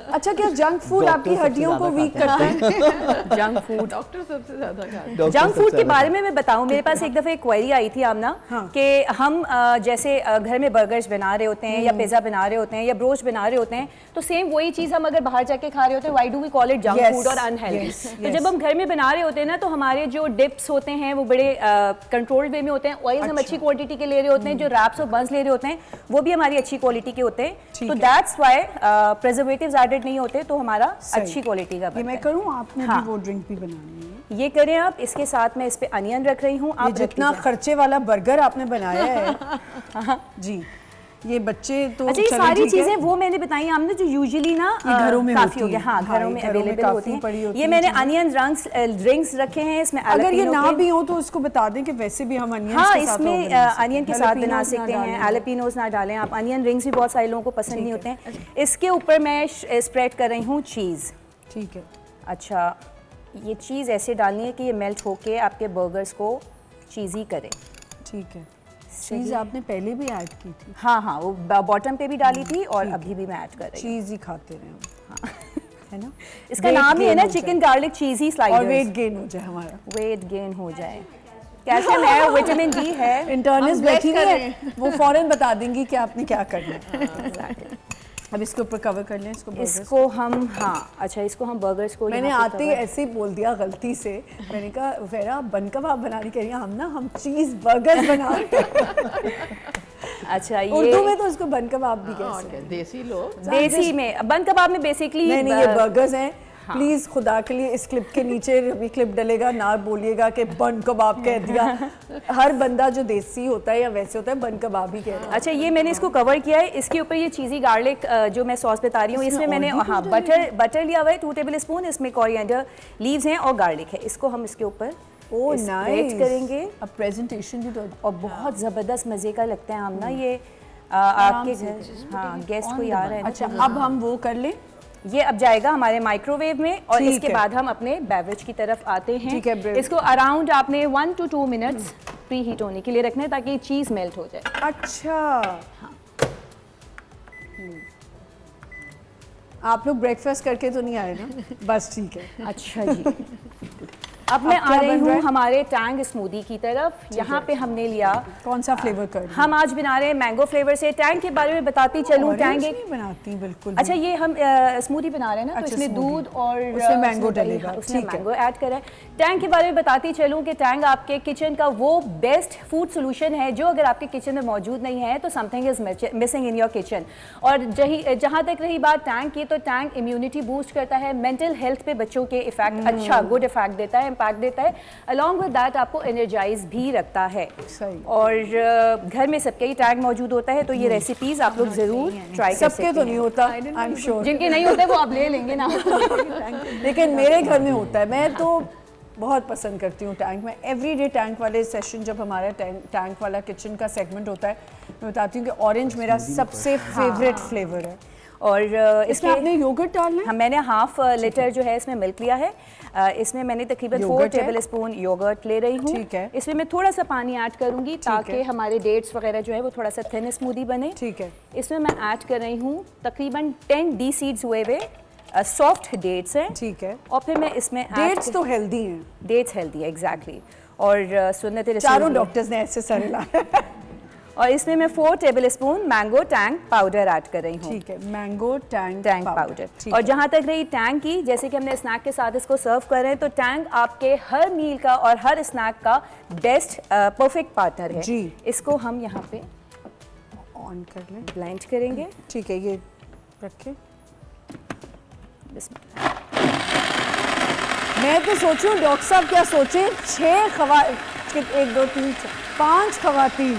S1: अच्छा, क्या जंक फूड
S5: डॉक्टर
S1: आपकी
S5: सबसे
S1: हड्डियों को
S5: ज्यादा
S1: वीक
S5: खाते
S1: करता है?
S6: जंक फूड,
S2: डॉक्टर सबसे ज़्यादा खाते
S6: जंक फूड के बारे में मैं बताऊं, मेरे पास एक दफ़ा एक क्वेरी आई थी आमना,
S1: हाँ।
S6: कि हम जैसे घर में बर्गर्स बना रहे होते हैं या पिज़्ज़ा बना रहे होते हैं या ब्रोच बना रहे होते हैं, तो सेम वही चीज़ हम अगर बाहर जाके खा रहे होते हैं, why do we call it junk
S1: Yes,
S6: food और अनहेल्दी?
S1: yes,
S6: तो
S1: yes.
S6: जब हम घर में बना रहे होते हैं ना, तो हमारे जो डिप्स होते हैं वो बड़े कंट्रोल्ड वे में होते हैं। ऑयल हम अच्छी क्वालिटी के ले रहे होते हैं, जो रैप्स और बंस ले रहे होते हैं वो भी हमारी अच्छी क्वालिटी के होते हैं। तो दैट्स वाई प्रिजर्वेटिव्स एडेड नहीं होते, तो हमारा अच्छी क्वालिटी का
S1: ये
S6: बनता
S1: मैं
S6: है।
S1: करूँ? आपने
S6: हाँ।
S1: भी वो ड्रिंक भी बनानी है।
S6: ये करें आप। इसके साथ मैं इस पे अनियन रख रही हूँ।
S1: ये
S6: आप
S1: जितना खर्चे वाला बर्गर आपने बनाया है जी, ये बच्चे तो
S6: अच्छा, ये
S1: चलें,
S6: सारी
S1: ठीक है।
S6: चीजें वो मैंने बताई हमने जो यूजुअली ना
S1: ये घरों में
S6: काफी
S1: होती
S6: हो गया।
S1: हैं।
S6: हाँ,
S1: हाँ,
S6: घरों में
S1: ये घरों में
S6: अवेलेबल
S1: काफी
S6: होती
S1: पड़ी
S6: हैं।
S1: होती
S6: ये
S1: हैं
S6: मैंने
S1: चीज़ें।
S6: अनियन रिंग्स रखे हैं इसमें।
S1: अगर ये
S6: jalapeno
S1: ना
S6: के।
S1: भी हो तो इसको बता दें कि वैसे भी हम अनियन
S6: हाँ,
S1: के साथ
S6: इसमें
S1: और बना सकते हैं।
S6: अनियन के साथ बना
S1: Jalapenos ना
S6: सकते हैं,
S1: डालें।
S6: एलपिनोज ना डालें आप। अनियन रिंग्स भी बहुत सारे लोगों को पसंद नहीं होते हैं। इसके ऊपर मैं स्प्रेड कर रही हूँ चीज़।
S1: ठीक है।
S6: अच्छा, ये चीज़ ऐसे डालनी है कि ये मेल्ट होके आपके बर्गर्स को चीज़ी करे।
S1: ठीक है। चीज़ आपने पहले भी ऐड की थी?
S6: हाँ हाँ, वो बॉटम पे भी डाली थी और अभी भी मैं ऐड कर रही हूँ।
S1: चीज़ ही खाते रहे हम, है ना?
S6: इसका
S1: Weight
S6: नाम ही है
S1: gain
S6: ना
S1: हो
S6: चिकन
S1: जाए।
S6: गार्लिक चीज़ी स्लाइडर्स।
S1: और वेट गेन हो जाए हमारा।
S6: वेट गेन हो जाए। कैल्शियम है, विटामिन डी है।
S1: इंटर्निस्ट
S3: हम bless
S1: बैठी
S3: कर
S1: नहीं
S3: रहे
S1: है, वो फौरन बता देंगी कि आपने क्या करना है। अब इसके ऊपर कवर कर लें इसको burgers।
S6: इसको हम, हाँ अच्छा, इसको हम बर्गर्स को
S1: मैंने
S6: यहाँ पे
S1: आते ही
S6: cover-
S1: ऐसे ही बोल दिया गलती से, मैंने कहा वेरा बन कबाब बनाने कह रही हैं, हम चीज़ बर्गर्स बना रहे हैं।
S6: अच्छा,
S1: उर्दू में
S6: ये
S1: तो उसको बन कबाब भी
S2: और
S1: कहते
S2: क्या,
S1: हैं।
S2: देसी लोग
S6: देसी में बन कबाब में बेसिकली
S1: नहीं नहीं, ये बर्गर्स हैं। प्लीज खुदा के लिए इस क्लिप के नीचे अभी क्लिप डलेगा ना बोलिएगा कि बन कबाब कह दिया। हर बंदा जो देसी होता है या वैसे होता है बन कबाब ही कह रहा है।
S6: अच्छा, ये मैंने इसको कवर किया है। इसके ऊपर ये चीज़ी गार्लिक जो मैं सॉस बता रही हूँ, इसमें मैंने हाँ बटर लिया हुआ है 2 टेबल स्पून। इसमें कोरिएंडर लीव्स हैं और गार्लिक है। इसको हम इसके ऊपर
S1: ओह
S6: स्प्रेड
S1: नाइस
S6: करेंगे
S1: अब प्रेजेंटेशन भी तो
S6: और बहुत ज़बरदस्त मज़े का लगता है हम ना ये आपके घर हाँ गेस्ट कोई आ रहा है ना।
S1: अच्छा अब हम वो कर लें।
S6: ये अब जाएगा हमारे माइक्रोवेव में और
S1: ठीक
S6: इसके
S1: है।
S6: बाद हम अपने बेवरेज की तरफ आते हैं।
S1: ठीक है, ब्रेड।
S6: इसको अराउंड आपने 1 to 2 मिनट्स प्री हीट होने के लिए रखना है ताकि चीज़ मेल्ट हो जाए।
S1: अच्छा आप लोग ब्रेकफास्ट करके तो नहीं आए ना? बस ठीक है।
S6: अच्छा जी, अब मैं
S1: अब
S6: आ
S1: क्या
S6: रही
S1: बन रहा
S6: हूँ
S1: है?
S6: हमारे टैंग स्मूदी की तरफ। यहाँ पे हमने लिया,
S1: कौन सा फ्लेवर कर रही हैं?
S6: हम आज बना रहे हैं मैंगो फ्लेवर से। टैंग के बारे में बताती चलूँ।
S1: Orange
S6: टैंग एक
S1: नहीं बनाती बिल्कुल
S6: अच्छा, ये हम स्मूदी बना रहे हैं ना, तो
S1: अच्छा,
S6: इसमें
S1: smoothie।
S6: दूध और
S1: उसमें मैंगो
S6: उसमें दही,
S1: डलेगा,
S6: हाँ, उसमें
S1: ठीक है।
S6: मैंगो ऐड करा है। टैंग के बारे में बताती चलूँ कि टैंग आपके किचन का वो बेस्ट फूड सोल्यूशन है जो अगर आपके किचन में मौजूद नहीं है तो something is missing in your kitchen. और जहाँ तक रही बात टैंग की, तो टैंग इम्यूनिटी बूस्ट करता है, मेंटल हेल्थ पे बच्चों के इफेक्ट अच्छा गुड इफेक्ट देता है, इम्पैक्ट देता है। अलॉन्ग विद दैट आपको एनर्जाइज भी रखता है।
S1: सही।
S6: और घर में सबके ही टैंग मौजूद होता है, तो ये रेसिपीज आप लोग जरूर ट्राई कर सकते
S1: सबके तो नहीं होता आई एम श्योर,
S6: जिनके नहीं होते वो आप ले लेंगे ना।
S1: लेकिन मेरे घर में होता है। मैं तो बहुत पसंद करती हूँ टैंक में। एवरीडे टैंक वाले सेशन जब हमारा टैंक वाला किचन का सेगमेंट होता है, मैं बताती हूँ कि ऑरेंज मेरा सबसे फेवरेट फ्लेवर है।
S6: और
S1: इसमें
S6: इसके
S1: आपने योगर्ट डालना है?
S6: हाँ, मैंने हाफ लीटर जो है इसमें मिल्क लिया है। इसमें मैंने तकरीबन 4
S1: योगर्ट है?
S6: टेबल स्पून योगर्ट ले रही हूँ।
S1: ठीक है।
S6: इसमें मैं थोड़ा सा पानी ऐड करूँगी ताकि
S1: है।
S6: हमारे डेट्स वगैरह जो है वो थोड़ा सा थिन स्मूदी बने।
S1: ठीक है।
S6: इसमें मैं ऐड कर रही हूँ तकरीबन 10 डी सीड्स हुए हुए सॉफ्ट डेट्स हैं।
S1: ठीक है।
S6: और फिर मैं इसमें
S1: डेट्स तो हेल्दी हैं।
S6: डेट्स हेल्दी है एग्जैक्टली। और सुन्नत रसूल
S1: चारों
S6: भी-
S1: डॉक्टर्स ने ऐसे सारे लाए।
S6: और इसमें मैं 4 table spoon mango Tang powder add कर रही हूँ।
S1: ठीक है, मैंगो टैंग
S6: पाउडर।
S1: ठीक
S6: और
S1: है।
S6: जहाँ तक रही टैंग की, जैसे कि हमने स्नैक के साथ इसको सर्व कर रहे हैं, तो टैंग आपके हर मील का और हर स्नैक का बेस्ट परफेक्ट पार्टनर है
S1: जी।
S6: इसको हम यहाँ पे
S1: ऑन कर लें।
S6: ब्लेंड करेंगे।
S1: ठीक है, ये रखें।
S6: बिस्मिल्लाह।
S1: मैं तो सोचूं डॉक्टर साहब क्या सोचें, 1 2 3 5 खवातीन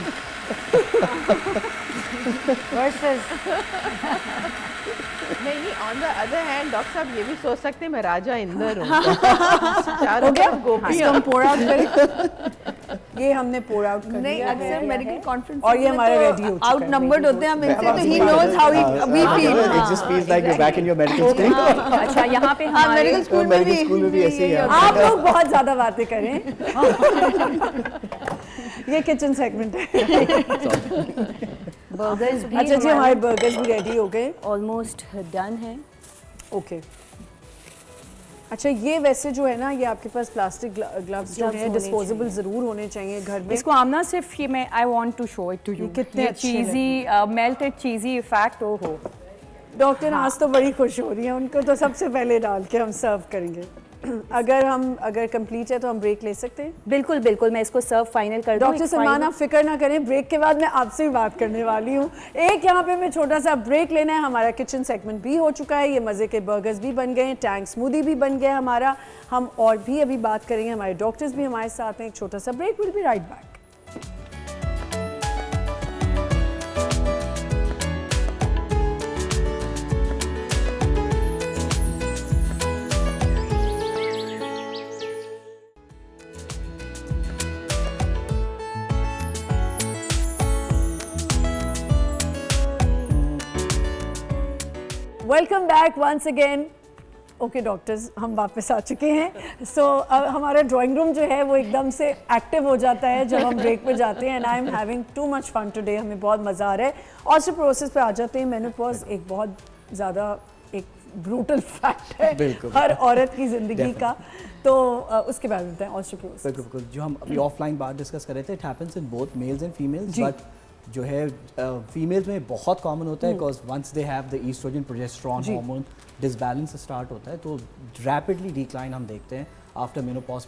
S2: नहीं, on the other hand doctor साहब ये भी सोच सकते हैं मैं राजा इंदर हूँ। चारों तरफ गोपियाँ।
S1: इसको हम पोर आउट करें। ये हमने पोर आउट कर
S3: नहीं,
S1: दिया
S3: अक्सर
S1: है।
S3: मेडिकल कॉन्फ्रेंस
S1: और ये हमारा ready हो चुका है।
S3: आउट नंबर्ड होते हैं हम इनसे, तो he knows how we feel.
S5: It just feels like you're back in your medical school.
S6: अच्छा, यहाँ पे
S3: हाँ,
S6: हमारे
S3: मेडिकल स्कूल में
S5: मेडिकल स्कूल में भी ऐसे ही है।
S1: आप लोग बहुत ज्यादा बातें करें। ये किचन सेगमेंट है।
S6: बर्गर्स भी
S1: अच्छा जी, हमारे बर्गर्स भी रेडी हो गए।
S6: ऑलमोस्ट डन है।
S1: ओके। अच्छा, ये वैसे जो है ना, ये आपके पास प्लास्टिक ग्लव्स जो
S6: Gloves
S1: हैं
S6: होने
S1: डिस्पोजेबल जरूर होने चाहिए घर में।
S6: इसको आमना सिर्फ ये मैं I want to show it to you,
S1: कितने अच्छे
S6: चीज़ी मेल्टेड चीज़ी इफेक्ट हो।
S1: डॉक्टर आज तो बड़ी खुश हो रही हैं, उनको तो सबसे पहले डाल के हम सर्व करेंगे। अगर कंप्लीट है तो हम ब्रेक ले सकते हैं।
S6: बिल्कुल बिल्कुल, मैं इसको सर्व फाइनल कर दूं।
S1: डॉक्टर सलमान, आप फिक्र ना करें, ब्रेक के बाद मैं आपसे भी बात करने वाली हूँ। एक यहाँ पे मैं छोटा सा ब्रेक लेना है। हमारा किचन सेगमेंट भी हो चुका है, ये मज़े के बर्गर्स भी बन गए हैं, टैंक स्मूदी भी बन गया हमारा। हम और भी अभी बात करेंगे, हमारे डॉक्टर्स भी हमारे साथ हैं। एक छोटा सा break, will be right back. Welcome back once again. Okay doctors, हम वापस आ चुके हैं। सो अब हमारा ड्राइंग रूम जो है वो एकदम से एक्टिव हो जाता है जब हम ब्रेक पे जाते हैं। And I am having too much fun today, हमें बहुत मज़ा आ रहा है। ऑस्टियोपोरोसिस पे आ जाते हैं। मेनोपॉज एक बहुत ज़्यादा एक ब्रूटल फैक्ट है
S5: बिल्कुल।
S1: हर औरत की ज़िंदगी का। तो उसके बारे में बताएं ऑस्टियोपोरोसिस।
S5: बिल्कुल, जो हम अभी ऑफलाइन बात डिस्कस कर रहे थे, it happens in both males and females,
S1: जी।
S5: बट जो है फीमेल्स में बहुत कॉमन होता है, because once they have the oestrogen progesterone hormone disbalance start होता है, तो रैपिडली डिक्लाइन हम देखते हैं आफ्टर मेनोपॉज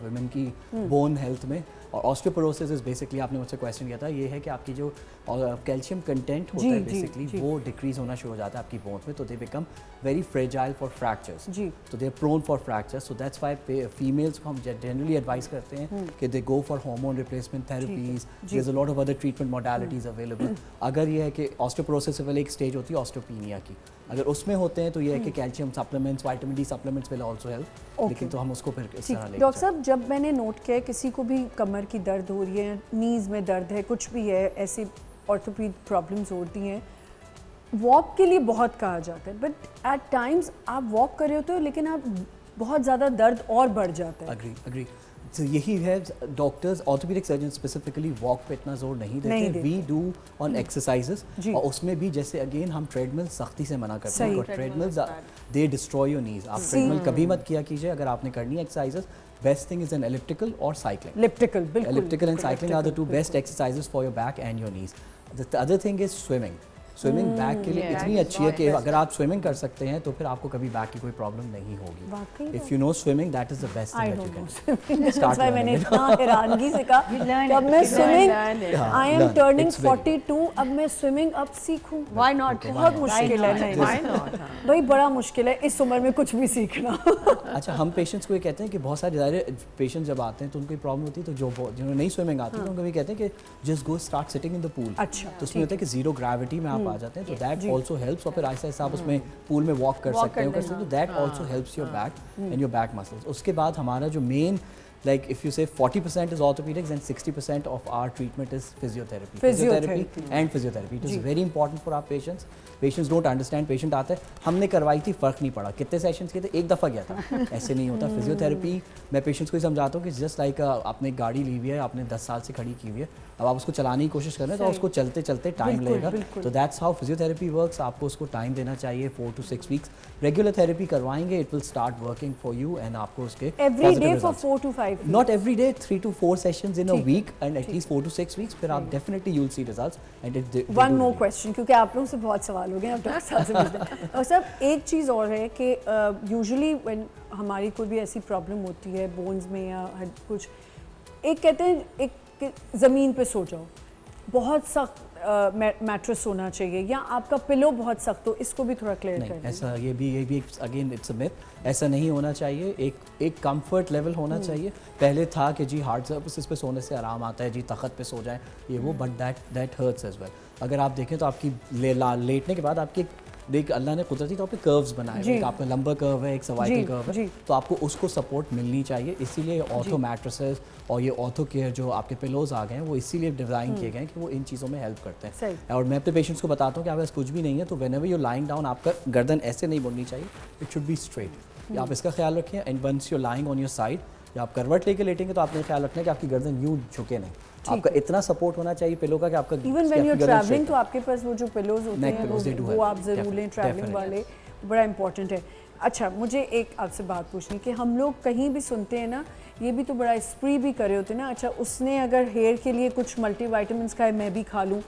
S5: वुमेन की बोन हेल्थ में। और ऑस्टियोपोरोसिस इज बेसिकली, आपने मुझसे क्वेश्चन किया था, ये है कि आपकी जो कैल्शियम कंटेंट होता है बेसिकली वो डिक्रीज होना शुरू हो जाता है आपकी बोन्स में, तो they become very fragile for fractures, तो they are prone for fractures. So that's why females को हम जनरली एडवाइस करते हैं कि they go for hormone replacement therapies, there is a lot of other treatment modalities available. अगर ये है कि ऑस्टियोपोरोसिस से पहले एक स्टेज होती है ऑस्टियोपीनिया की, अगर उसमें होते हैं तो ये है कि calcium supplements, vitamin D supplements will also help, लेकिन तो हम उसको फिर इस तरह लेके
S1: डॉक्टर साहब, जब मैंने नोट किया है किसी को भी कमर की दर्द हो रही है, नीज़ में दर्द है, कुछ भी है, ऐसी ऑर्थोपेडिक प्रॉब्लम्स होती हैं, वॉक के लिए बहुत कहा जाता है, बट एट टाइम्स आप वॉक कर रहे होते हो लेकिन आप बहुत ज़्यादा दर्द और बढ़ जाता है।
S5: अग्री तो यही है, doctors orthopaedic surgeon specifically walk पे इतना जोर नहीं देते, वी डू ऑन एक्सरसाइजेस, और उसमें भी जैसे अगेन हम ट्रेडमिल सख्ती से मना करते हैं, treadmills they destroy your knees, आप ट्रेडमिल कभी मत किया कीजिए अगर आपने करनी है exercises. Best thing is an elliptical और cycling, elliptical and cycling are the two best exercises for your back and your knees. The other thing is swimming. Swimming back के लिए इतनी अच्छी है कि अगर आप स्विमिंग कर सकते हैं तो फिर आपको कभी बैक की कोई प्रॉब्लम नहीं होगी। If you know swimming, that is the best thing that you can start.
S1: मैंने इतना हैरानगी से कहा अब मैं स्विमिंग, आई एम टर्निंग 42, अब मैं स्विमिंग अब सीखूं, व्हाई नॉट? बहुत मुश्किल है, नहीं भाई बड़ा मुश्किल है इस उम्र में कुछ भी सीखना।
S5: अच्छा, हम पेशेंट्स को ये कहते हैं कि बहुत सारे ज़ाहिर पेशेंट्स जब आते हैं तो उनको प्रॉब्लम होती है, तो जो जिन्होंने नहीं स्विमिंग आती है उनको भी कहते हैं कि just go start sitting in the pool.
S1: अच्छा,
S5: तो उसमें होता है कि जीरो ग्रेविटी में आप आ जाते हैं, तो दैट ऑल्सो हेल्प्स, और फिर आहिस्ता आहिस्ता आप उसमें पूल में वॉक कर सकते हैं, तो that also helps your back and your back muscles. उसके बाद हमारा जो main, like if you say 40% is orthopedics and 60% of our treatment is physiotherapy and physiotherapy. It is very important for our patients. Patients don't understand. Patient आते हैं, हमने करवाई थी, फ़र्क नहीं पड़ा, कितने सेशंस किए थे, एक दफ़ा गया था, ऐसे नहीं होता। फिजियोथेरेपी मैं पेशेंट्स को ही समझाता हूँ कि जस्ट लाइक आपने गाड़ी ली हुई है, आपने 10 साल से खड़ी की हुई है, अब आप उसको चलाने की कोशिश कर रहे हैं तो उसको चलते चलते टाइम लगेगा, तो दैट्स हाउ फिजियोथेरेपी वर्क्स। आपको उसको टाइम देना चाहिए, 4 to 6 वीक्स रेगुलर थेरेपी करवाएंगे, it will start working for you and आपको उसके
S1: every day for 4 to 5 weeks.
S5: Not every day, 3 to 4 sessions in a week and at least 4 to 6 weeks, फिर आप definitely you'll see results. And
S1: one more question, क्योंकि आप लोगों से बहुत सवाल हो गए, अब डॉक्टर साहब से पूछते हैं। और सर एक चीज़ और है कि यूजुअली व्हेन हमारी कोई भी ऐसी प्रॉब्लम होती है बोन्स में या कुछ, एक कहते हैं एक ज़मीन पे सो जाओ, बहुत सख्त मैट्रेस होना चाहिए, या आपका पिलो बहुत सख्त हो, इसको भी थोड़ा क्लियर कर।
S5: ऐसा ये भी अगेन इट्स अ मिथ, ऐसा नहीं होना चाहिए। एक कंफर्ट लेवल होना चाहिए। पहले था कि जी हार्ड सर्फेसिस पे सोने से आराम आता है, जी तख्त पे सो जाए ये वो, but that hurts as well. अगर आप देखें तो आपकी लेटने के बाद आपकी देख अल्लाह ने कुदरती तौर पे कर्व्स बनाए हैं, एक आपका लंबा कर्व है, एक सर्वाइकल कर्व है, तो आपको उसको सपोर्ट मिलनी चाहिए। इसीलिए ऑर्थो मैट्रेसेस और ये ऑर्थो केयर जो आपके पिलोज आ गए हैं वो इसीलिए डिज़ाइन किए गए हैं कि वो इन चीज़ों में हेल्प करते हैं। और मैं अपने पेशेंट्स को बताता हूँ कि आपके पास कुछ भी नहीं है तो व्हेनेवर यू लाइंग डाउन, आपका गर्दन ऐसे नहीं मुड़नी चाहिए, इट शुड बी स्ट्रेट। आप इसका ख्याल रखें। And once you lying on your side, या आप करवट लेके लेटेंगे तो आपने ख्याल रखना है कि आपकी गर्दन यूँ झुके नहीं, आपका इतना सपोर्ट होना चाहिए पिलो का कि आपका
S1: इवन व्हेन यू ट्रैवलिंग तो आपके पास वो जो पिलोज होते हैं वो आप ज़रूर लें, ट्रैवलिंग वाले बड़ा इंपॉर्टेंट है। अच्छा, मुझे एक आपसे बात पूछनी कि हम लोग कहीं भी सुनते हैं ना, ये भी तो बड़ा स्प्री भी करे होते हैं ना, अच्छा उसने अगर हेयर के लिए कुछ मल्टीविटामिन्स खाए मैं भी खा लूँ,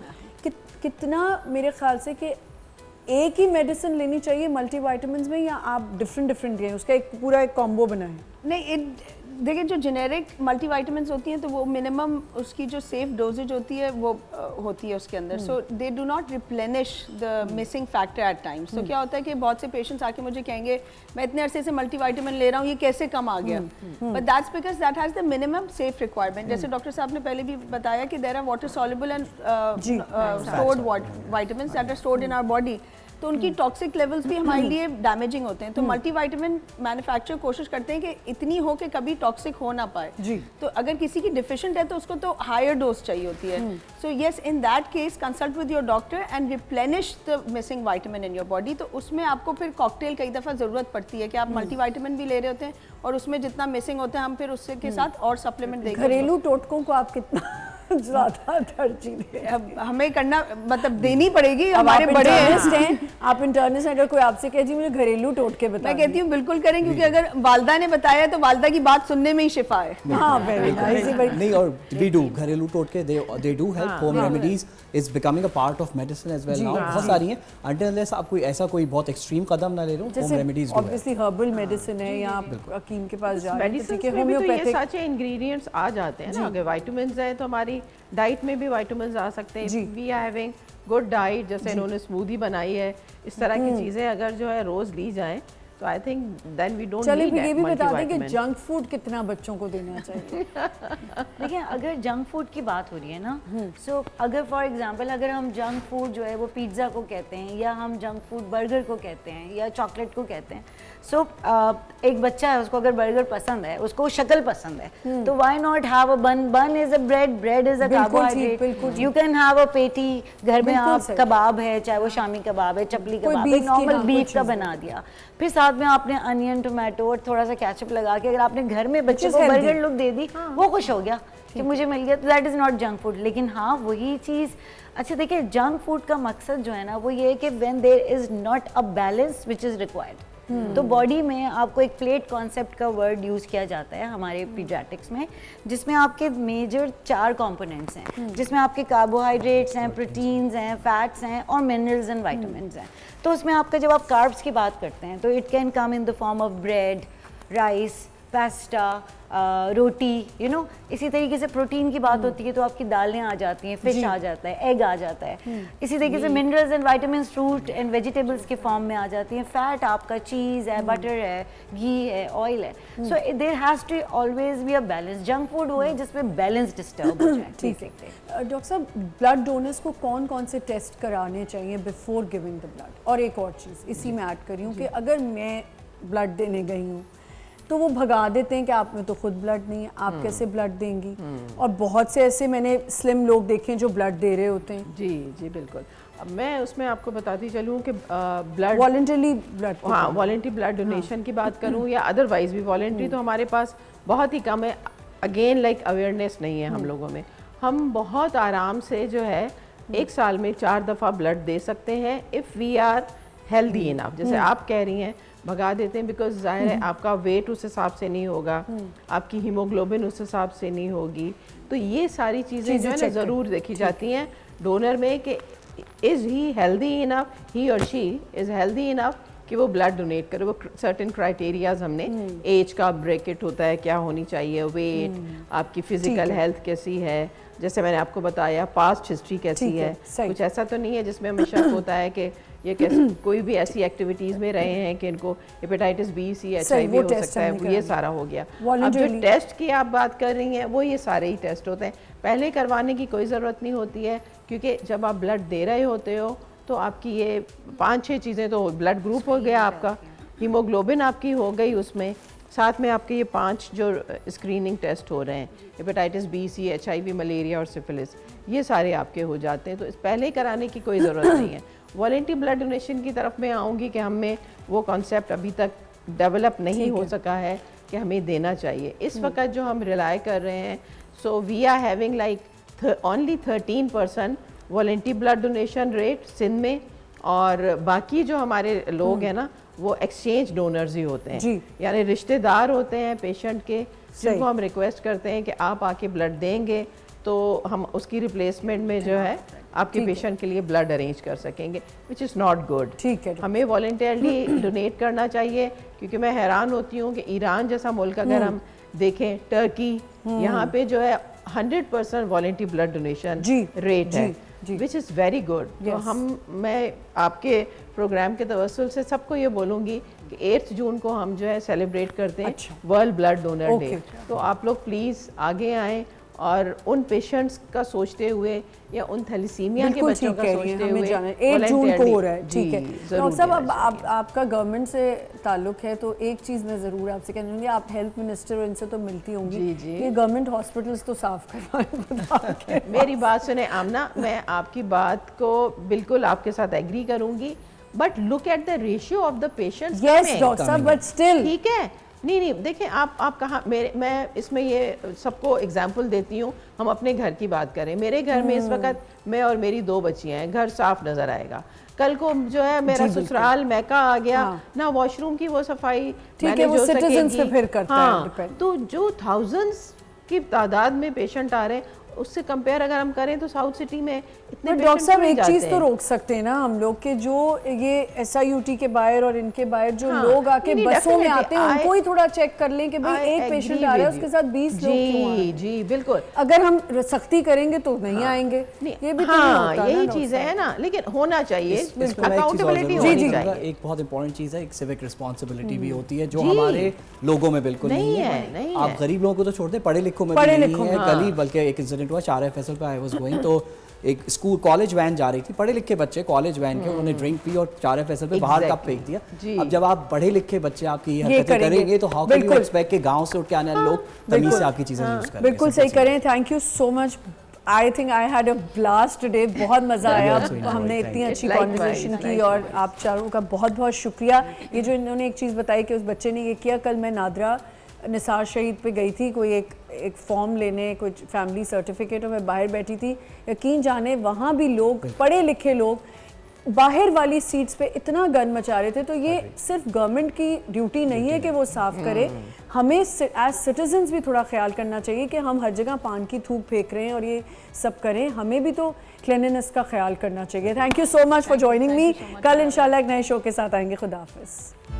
S1: कितना मेरे ख्याल से कि एक ही मेडिसिन लेनी चाहिए मल्टीविटामिन्स में, या आप डिफरेंट लें, उसका एक पूरा एक कॉम्बो बनाएं?
S3: नहीं, देखिए जो जेनेरिक मल्टीविटामिन्स होती हैं तो वो मिनिमम उसकी जो सेफ डोजेज होती है वो होती है उसके अंदर, so they do not replenish the missing factor at times. तो क्या होता है कि बहुत से पेशेंट्स आके मुझे कहेंगे मैं इतने अरसे से मल्टीविटामिन ले रहा हूँ, ये कैसे कम आ गया? But that's because that has the minimum safe requirement. जैसे डॉक्टर साहब ने पहले भी बताया कि there are water soluble and stored vitamins that are stored in our body, तो उनकी टॉक्सिक लेवल्स भी हमारे लिए डैमेजिंग होते हैं। तो मल्टीविटामिन मैन्युफैक्चरर कोशिश करते हैं कि इतनी हो कि कभी टॉक्सिक हो ना पाए जी। तो अगर किसी की डिफिशिएंट है तो उसको तो हायर डोज चाहिए होती है। So yes, in that case consult with your doctor and replenish the missing vitamin in your body. तो उसमें आपको फिर कॉकटेल कई दफ़ा ज़रूरत पड़ती है कि आप मल्टीविटामिन भी ले रहे होते हैं और उसमें जितना मिसिंग होता है हम फिर उसके के साथ और सप्लीमेंट देंगे।
S1: घरेलू टोटकों को आप कितना ज़्यादा तरजीह दें।
S3: अब हमें करना मतलब देनी पड़ेगी,
S1: अब
S3: हमारे
S1: आप
S3: बड़े
S1: इंटर्निस्ट
S3: हैं।
S1: हैं, आप इंटर्निस्ट हैं, अगर कोई आपसे कहे जी मुझे घरेलू टोटके बता
S3: मैं कहती हूँ बिल्कुल करें, क्योंकि अगर वालदा ने बताया तो वालदा की बात सुनने में ही शिफा है।
S1: हाँ वेरी नाइस।
S5: नहीं, और वी डू घरेलू टोटके, they do help. Home remedies is becoming a part of medicine as well now. बहुत सारी हैं, अंटिल अनलेस आप कोई ऐसा कोई बहुत एक्सट्रीम कदम ना ले लो, होम
S1: जैसे
S5: रेमेडीज
S1: ऑब्वियसली हर्बल मेडिसिन है, या आप हकीम के पास जा रहे हैं,
S2: मेडिसिन
S1: ठीक है,
S2: में भी तो ये
S1: होम्योपैथिक।
S2: सच इंग्रेडिएंट्स आ जाते हैं ना। अगर वाइटामिन्स हैं तो हमारी डाइट में भी वाइटामिन्स आ सकते
S1: जी।
S2: हैं। We are having good diet, जैसे इन्होंने स्मूदी बनाई है, इस तरह की चीज़ें अगर जो है रोज़ ली जाएं तो I think then we don't
S1: चलिए
S2: नीड
S1: फिर ये भी बता दें कि
S2: मल्टीविटामिन।
S1: जंक फूड कितना बच्चों को देना चाहिए।
S4: देखिए, अगर जंक फूड की बात हो रही है ना, सो अगर फॉर एग्जांपल अगर हम जंक फूड जो है वो पिज़्ज़ा को कहते हैं, या हम जंक फूड बर्गर को कहते हैं, या चॉकलेट को कहते हैं, सो एक बच्चा है, उसको अगर बर्गर पसंद है, उसको शक्ल पसंद है, तो व्हाई नॉट हैव अ बन। बन is a bread, bread is a
S1: बिल्कुल ठीक,
S4: कार्बोहाइड्रेट।
S1: बिल्कुल ठीक।
S4: यू कैन हैव अ पेटी, घर में
S1: बिल्कुल
S4: आप
S1: सही।
S4: कबाब है, चाहे वो शामी कबाब है, चपली
S1: कोई
S4: कबाब
S1: beef
S4: है,
S1: की,
S4: नॉर्मल
S1: हाँ, कोई
S4: बीफ का
S1: चीज़
S4: बना दिया, फिर साथ में आपने अनियन, टोमेटो और थोड़ा सा केचप लगा के अगर आपने घर में बच्चे
S1: is
S4: को
S1: healthy।
S4: बर्गर लुक दे दी, वो खुश हो गया कि मुझे मिल गया, तो that is not junk food. लेकिन हाँ, वही चीज़, अच्छा देखिए, जंक फूड का मकसद जो है ना वो ये है कि when there is not a balance which is required. तो बॉडी में आपको एक प्लेट कॉन्सेप्ट का वर्ड यूज़ किया जाता है हमारे पीडियाट्रिक्स में, जिसमें आपके मेजर 4 कंपोनेंट्स हैं, जिसमें आपके कार्बोहाइड्रेट्स हैं, प्रोटीन्स हैं, फैट्स हैं और मिनरल्स एंड विटामिन्स हैं। तो उसमें आपका जब आप कार्ब्स की बात करते हैं तो it can come in the form of bread, rice, pasta, roti, you know. इसी तरीके से प्रोटीन की बात होती है तो आपकी दालें आ जाती हैं, फिश आ जाता है, एग आ जाता है। इसी तरीके से minerals and vitamins fruit and vegetables के फॉर्म में आ जाती हैं। फैट आपका चीज़ है, बटर है, घी है, ऑयल है। So there has to always be a balance. Junk food वो है जिसमें बैलेंस डिस्टर्ब हो जाए।
S1: ठीक है। डॉक्टर साहब, ब्लड डोनर्स को कौन कौन से टेस्ट कराने चाहिए बिफोर गिविंग द ब्लड? और एक और चीज़ इसी में ऐड करी हूँ कि अगर मैं ब्लड देने गई हूँ तो वो भगा देते हैं कि आप में तो खुद ब्लड नहीं है, आप कैसे ब्लड देंगी? और बहुत से ऐसे मैंने स्लिम लोग देखे हैं जो ब्लड दे रहे होते हैं।
S2: जी जी बिल्कुल। अब मैं उसमें आपको बताती चलूँ कि ब्लड
S1: वॉलंटरली ब्लड,
S2: हाँ, वॉलंटरी ब्लड डोनेशन की बात करूँ या अदरवाइज भी वॉलंटरी तो हमारे पास बहुत ही कम है। अगेन लाइक अवेयरनेस नहीं है हम लोगों में। हम बहुत आराम से जो है 1 साल में 4 दफ़ा ब्लड दे सकते हैं if we are healthy enough. जैसे आप कह रही हैं भगा देते हैं, बिकॉज जाहिर है आपका वेट उस हिसाब से नहीं होगा, आपकी हीमोग्लोबिन उस हिसाब से नहीं होगी। तो ये सारी चीज़ें जो है ना ज़रूर देखी जाती हैं डोनर में कि इज़ ही हेल्दी इनफ, ही और शी इज़ हेल्दी इनफ कि वो ब्लड डोनेट करे। वो सर्टेन क्राइटेरियाज हमने, एज का ब्रैकेट होता है, क्या होनी चाहिए, वेट, आपकी फिजिकल हेल्थ कैसी है, जैसे मैंने आपको बताया पास्ट हिस्ट्री कैसी है। कुछ ऐसा तो नहीं है जिसमें हमें शक होता है कि ये कैसे कोई भी ऐसी एक्टिविटीज़ में रहे हैं कि इनको हेपेटाइटिस बी, सी, HIV हो सकता है, वो ये सारा हो गया। अब जो टेस्ट की आप बात कर रही हैं वो ये सारे ही टेस्ट होते हैं। पहले करवाने की कोई ज़रूरत नहीं होती है, क्योंकि जब आप ब्लड दे रहे होते हो तो आपकी ये 5-6 चीज़ें तो ब्लड ग्रुप हो गया आपका, हीमोग्लोबिन आपकी हो गई उसमें, साथ में आपके ये 5 जो स्क्रीनिंग टेस्ट हो रहे हैं, हेपेटाइटिस बी, सी, HIV, मलेरिया और सिफिलिस, ये सारे आपके हो जाते हैं। तो इस पहले कराने की कोई ज़रूरत नहीं है। वॉलंटरी ब्लड डोनेशन की तरफ मैं आऊँगी कि हमें वो कॉन्सेप्ट अभी तक डेवलप नहीं हो सका है कि हमें देना चाहिए। इस वक्त जो हम रिलाई कर रहे हैं, so we are having like only 13% voluntary blood donation rate Sindh में, और बाकी जो हमारे लोग हैं ना वो एक्सचेंज डोनर्स ही होते हैं, यानी रिश्तेदार होते हैं पेशेंट के, जिनको हम रिक्वेस्ट करते हैं कि आप आके ब्लड देंगे तो हम उसकी रिप्लेसमेंट में जो है आपके पेशेंट के लिए ब्लड अरेंज कर सकेंगे, विच इज़ नॉट गुड।
S1: ठीक है,
S2: हमें वॉलंटियरली डोनेट करना चाहिए, क्योंकि मैं हैरान होती हूँ कि ईरान जैसा मुल्क अगर हम देखें, टर्की, यहाँ पे जो है 100% वॉलंटरी ब्लड डोनेशन रेट है, विच इज़ वेरी गुड। तो मैं आपके प्रोग्राम के तवस्सुल से सबको ये बोलूँगी कि 8 जून को हम जो है सेलिब्रेट करते हैं वर्ल्ड ब्लड डोनर डे। तो आप लोग प्लीज़ आगे आएँ और उन पेशेंट्स का सोचते हुए या उन थैलीसीमिया के बच्चों का सोचते हुए
S1: 8 जून को हो रहा है। ठीक है डॉक्टर साहब, अब आपका गवर्नमेंट से ताल्लुक है तो एक चीज़ मैं ज़रूर आपसे कहना चाहूँगी, आप हेल्थ मिनिस्टर इनसे तो मिलती होंगी, ये गवर्नमेंट हॉस्पिटल्स तो साफ करवाएं।
S2: मेरी बात सुने आमना, मैं आपकी बात को बिल्कुल आपके साथ एग्री करूँगी, but look at the ratio of the patients.
S1: Yes doctor साहब, बट स्टिल
S2: ठीक है, नहीं नहीं, देखें आप कहाँ, मैं इसमें ये सबको एग्जांपल देती हूँ। हम अपने घर की बात करें, मेरे घर में इस वक्त मैं और मेरी 2 बच्चियाँ हैं, घर साफ नज़र आएगा। कल को जो है मेरा ससुराल मैका आ गया ना, वॉशरूम की वो सफाई
S1: ठीक है, वो सिटीजन्स पे फिर करता है
S2: हाँ,
S1: डिपेंड।
S2: तो जो थाउजेंड्स की तादाद में पेशेंट आ रहे हैं, उससे कंपेयर अगर हम करें तो साउथ सिटी में इतने
S1: पर डॉक्टर साहब
S2: patient
S1: एक चीज
S2: जाते
S1: तो
S2: हैं।
S1: रोक सकते हैं ना हम लोग के, जो ये SIUT के बाहर और इनके बाहर जो
S2: हाँ,
S1: लोग आके
S2: नहीं,
S1: बसों में
S2: definitely,
S1: आते हैं उनको ही थोड़ा चेक कर लें कि भाई
S2: I
S1: एक
S2: agree
S1: पेशेंट आ रहा है
S2: with
S1: उसके
S2: you।
S1: साथ 20 लोग क्यों आ रहे
S2: जी
S1: हैं?
S2: जी बिल्कुल।
S1: अगर हम सख्ती करेंगे तो नहीं आएंगे, ये भी तो नहीं
S2: हाँ,
S1: होता ना
S2: यही
S1: डॉक्टर
S2: चीज़ है ना, लेकिन होना चाहिए,
S5: इसमें मैं एक चीज़ और
S2: अकाउंटेबिलिटी
S5: ज़रूर
S2: होनी
S1: जी,
S5: कहूँगा,
S2: चाहिए।
S5: एक बहुत इंपॉर्टेंट चीज़ है, एक सिविक रिस्पॉन्सिबिलिटी भी होती है जो
S2: जी।
S5: हमारे लोगों में बिल्कुल
S2: नहीं
S5: नहीं
S2: है, नहीं
S5: आप
S2: है।
S5: गरीब लोगों को तो छोड़ दें, पढ़े लिखों में
S1: पढ़े
S5: भी
S1: लिखों
S5: नहीं है।
S2: में,
S5: कल ही
S2: हाँ।
S5: बल्कि एक इंसिडेंट हुआ 4 FSL पे आई वाज गोइंग, तो एक स्कूल कॉलेज वैन जा रही थी, पढ़े लिखे बच्चे कॉलेज वैन के, उन्होंने ड्रिंक पी और 4 FSL पे बाहर कप फेंक दिया।
S2: जी।
S5: अब जब आप पढ़े लिखे बच्चे आपकी ये हरकतें
S1: करेंगे।
S5: करेंगे तो हाउ कैन यू
S1: बिल्कुल।
S5: एक्सपेक्ट कि गांव से उठ के आने वाले लोग तमीज से आपकी चीज़ें यूज़ करें।
S1: बिल्कुल सही करें। Thank you so much. I think I had a blast today, बहुत मज़ा आया,
S5: also enjoyed,
S1: हमने
S5: thank
S1: इतनी
S5: you।
S1: अच्छी
S2: Likewise,
S1: कॉन्वर्सेशन की और आप चारों का बहुत बहुत शुक्रिया। ये जो इन्होंने एक चीज़ बताई कि उस बच्चे ने ये किया, कल मैं नादरा निसार शहीद पे गई थी कोई एक फॉर्म लेने, कुछ फैमिली सर्टिफिकेट, और मैं बाहर बैठी थी, यकीन जाने वहाँ भी लोग, पढ़े लिखे लोग बाहर वाली सीट्स पे इतना गन मचा रहे थे। तो ये सिर्फ गवर्नमेंट की ड्यूटी नहीं है कि वो साफ करे, हमें एज सिटीजन्स भी थोड़ा ख्याल करना चाहिए कि हम हर जगह पान की थूक फेंक रहे हैं और ये सब करें, हमें भी तो क्लीनलीनेस का ख्याल करना चाहिए। Thank you so much for joining me. कल इंशाल्लाह एक नए शो के साथ आएंगे। खुदा हाफिज़।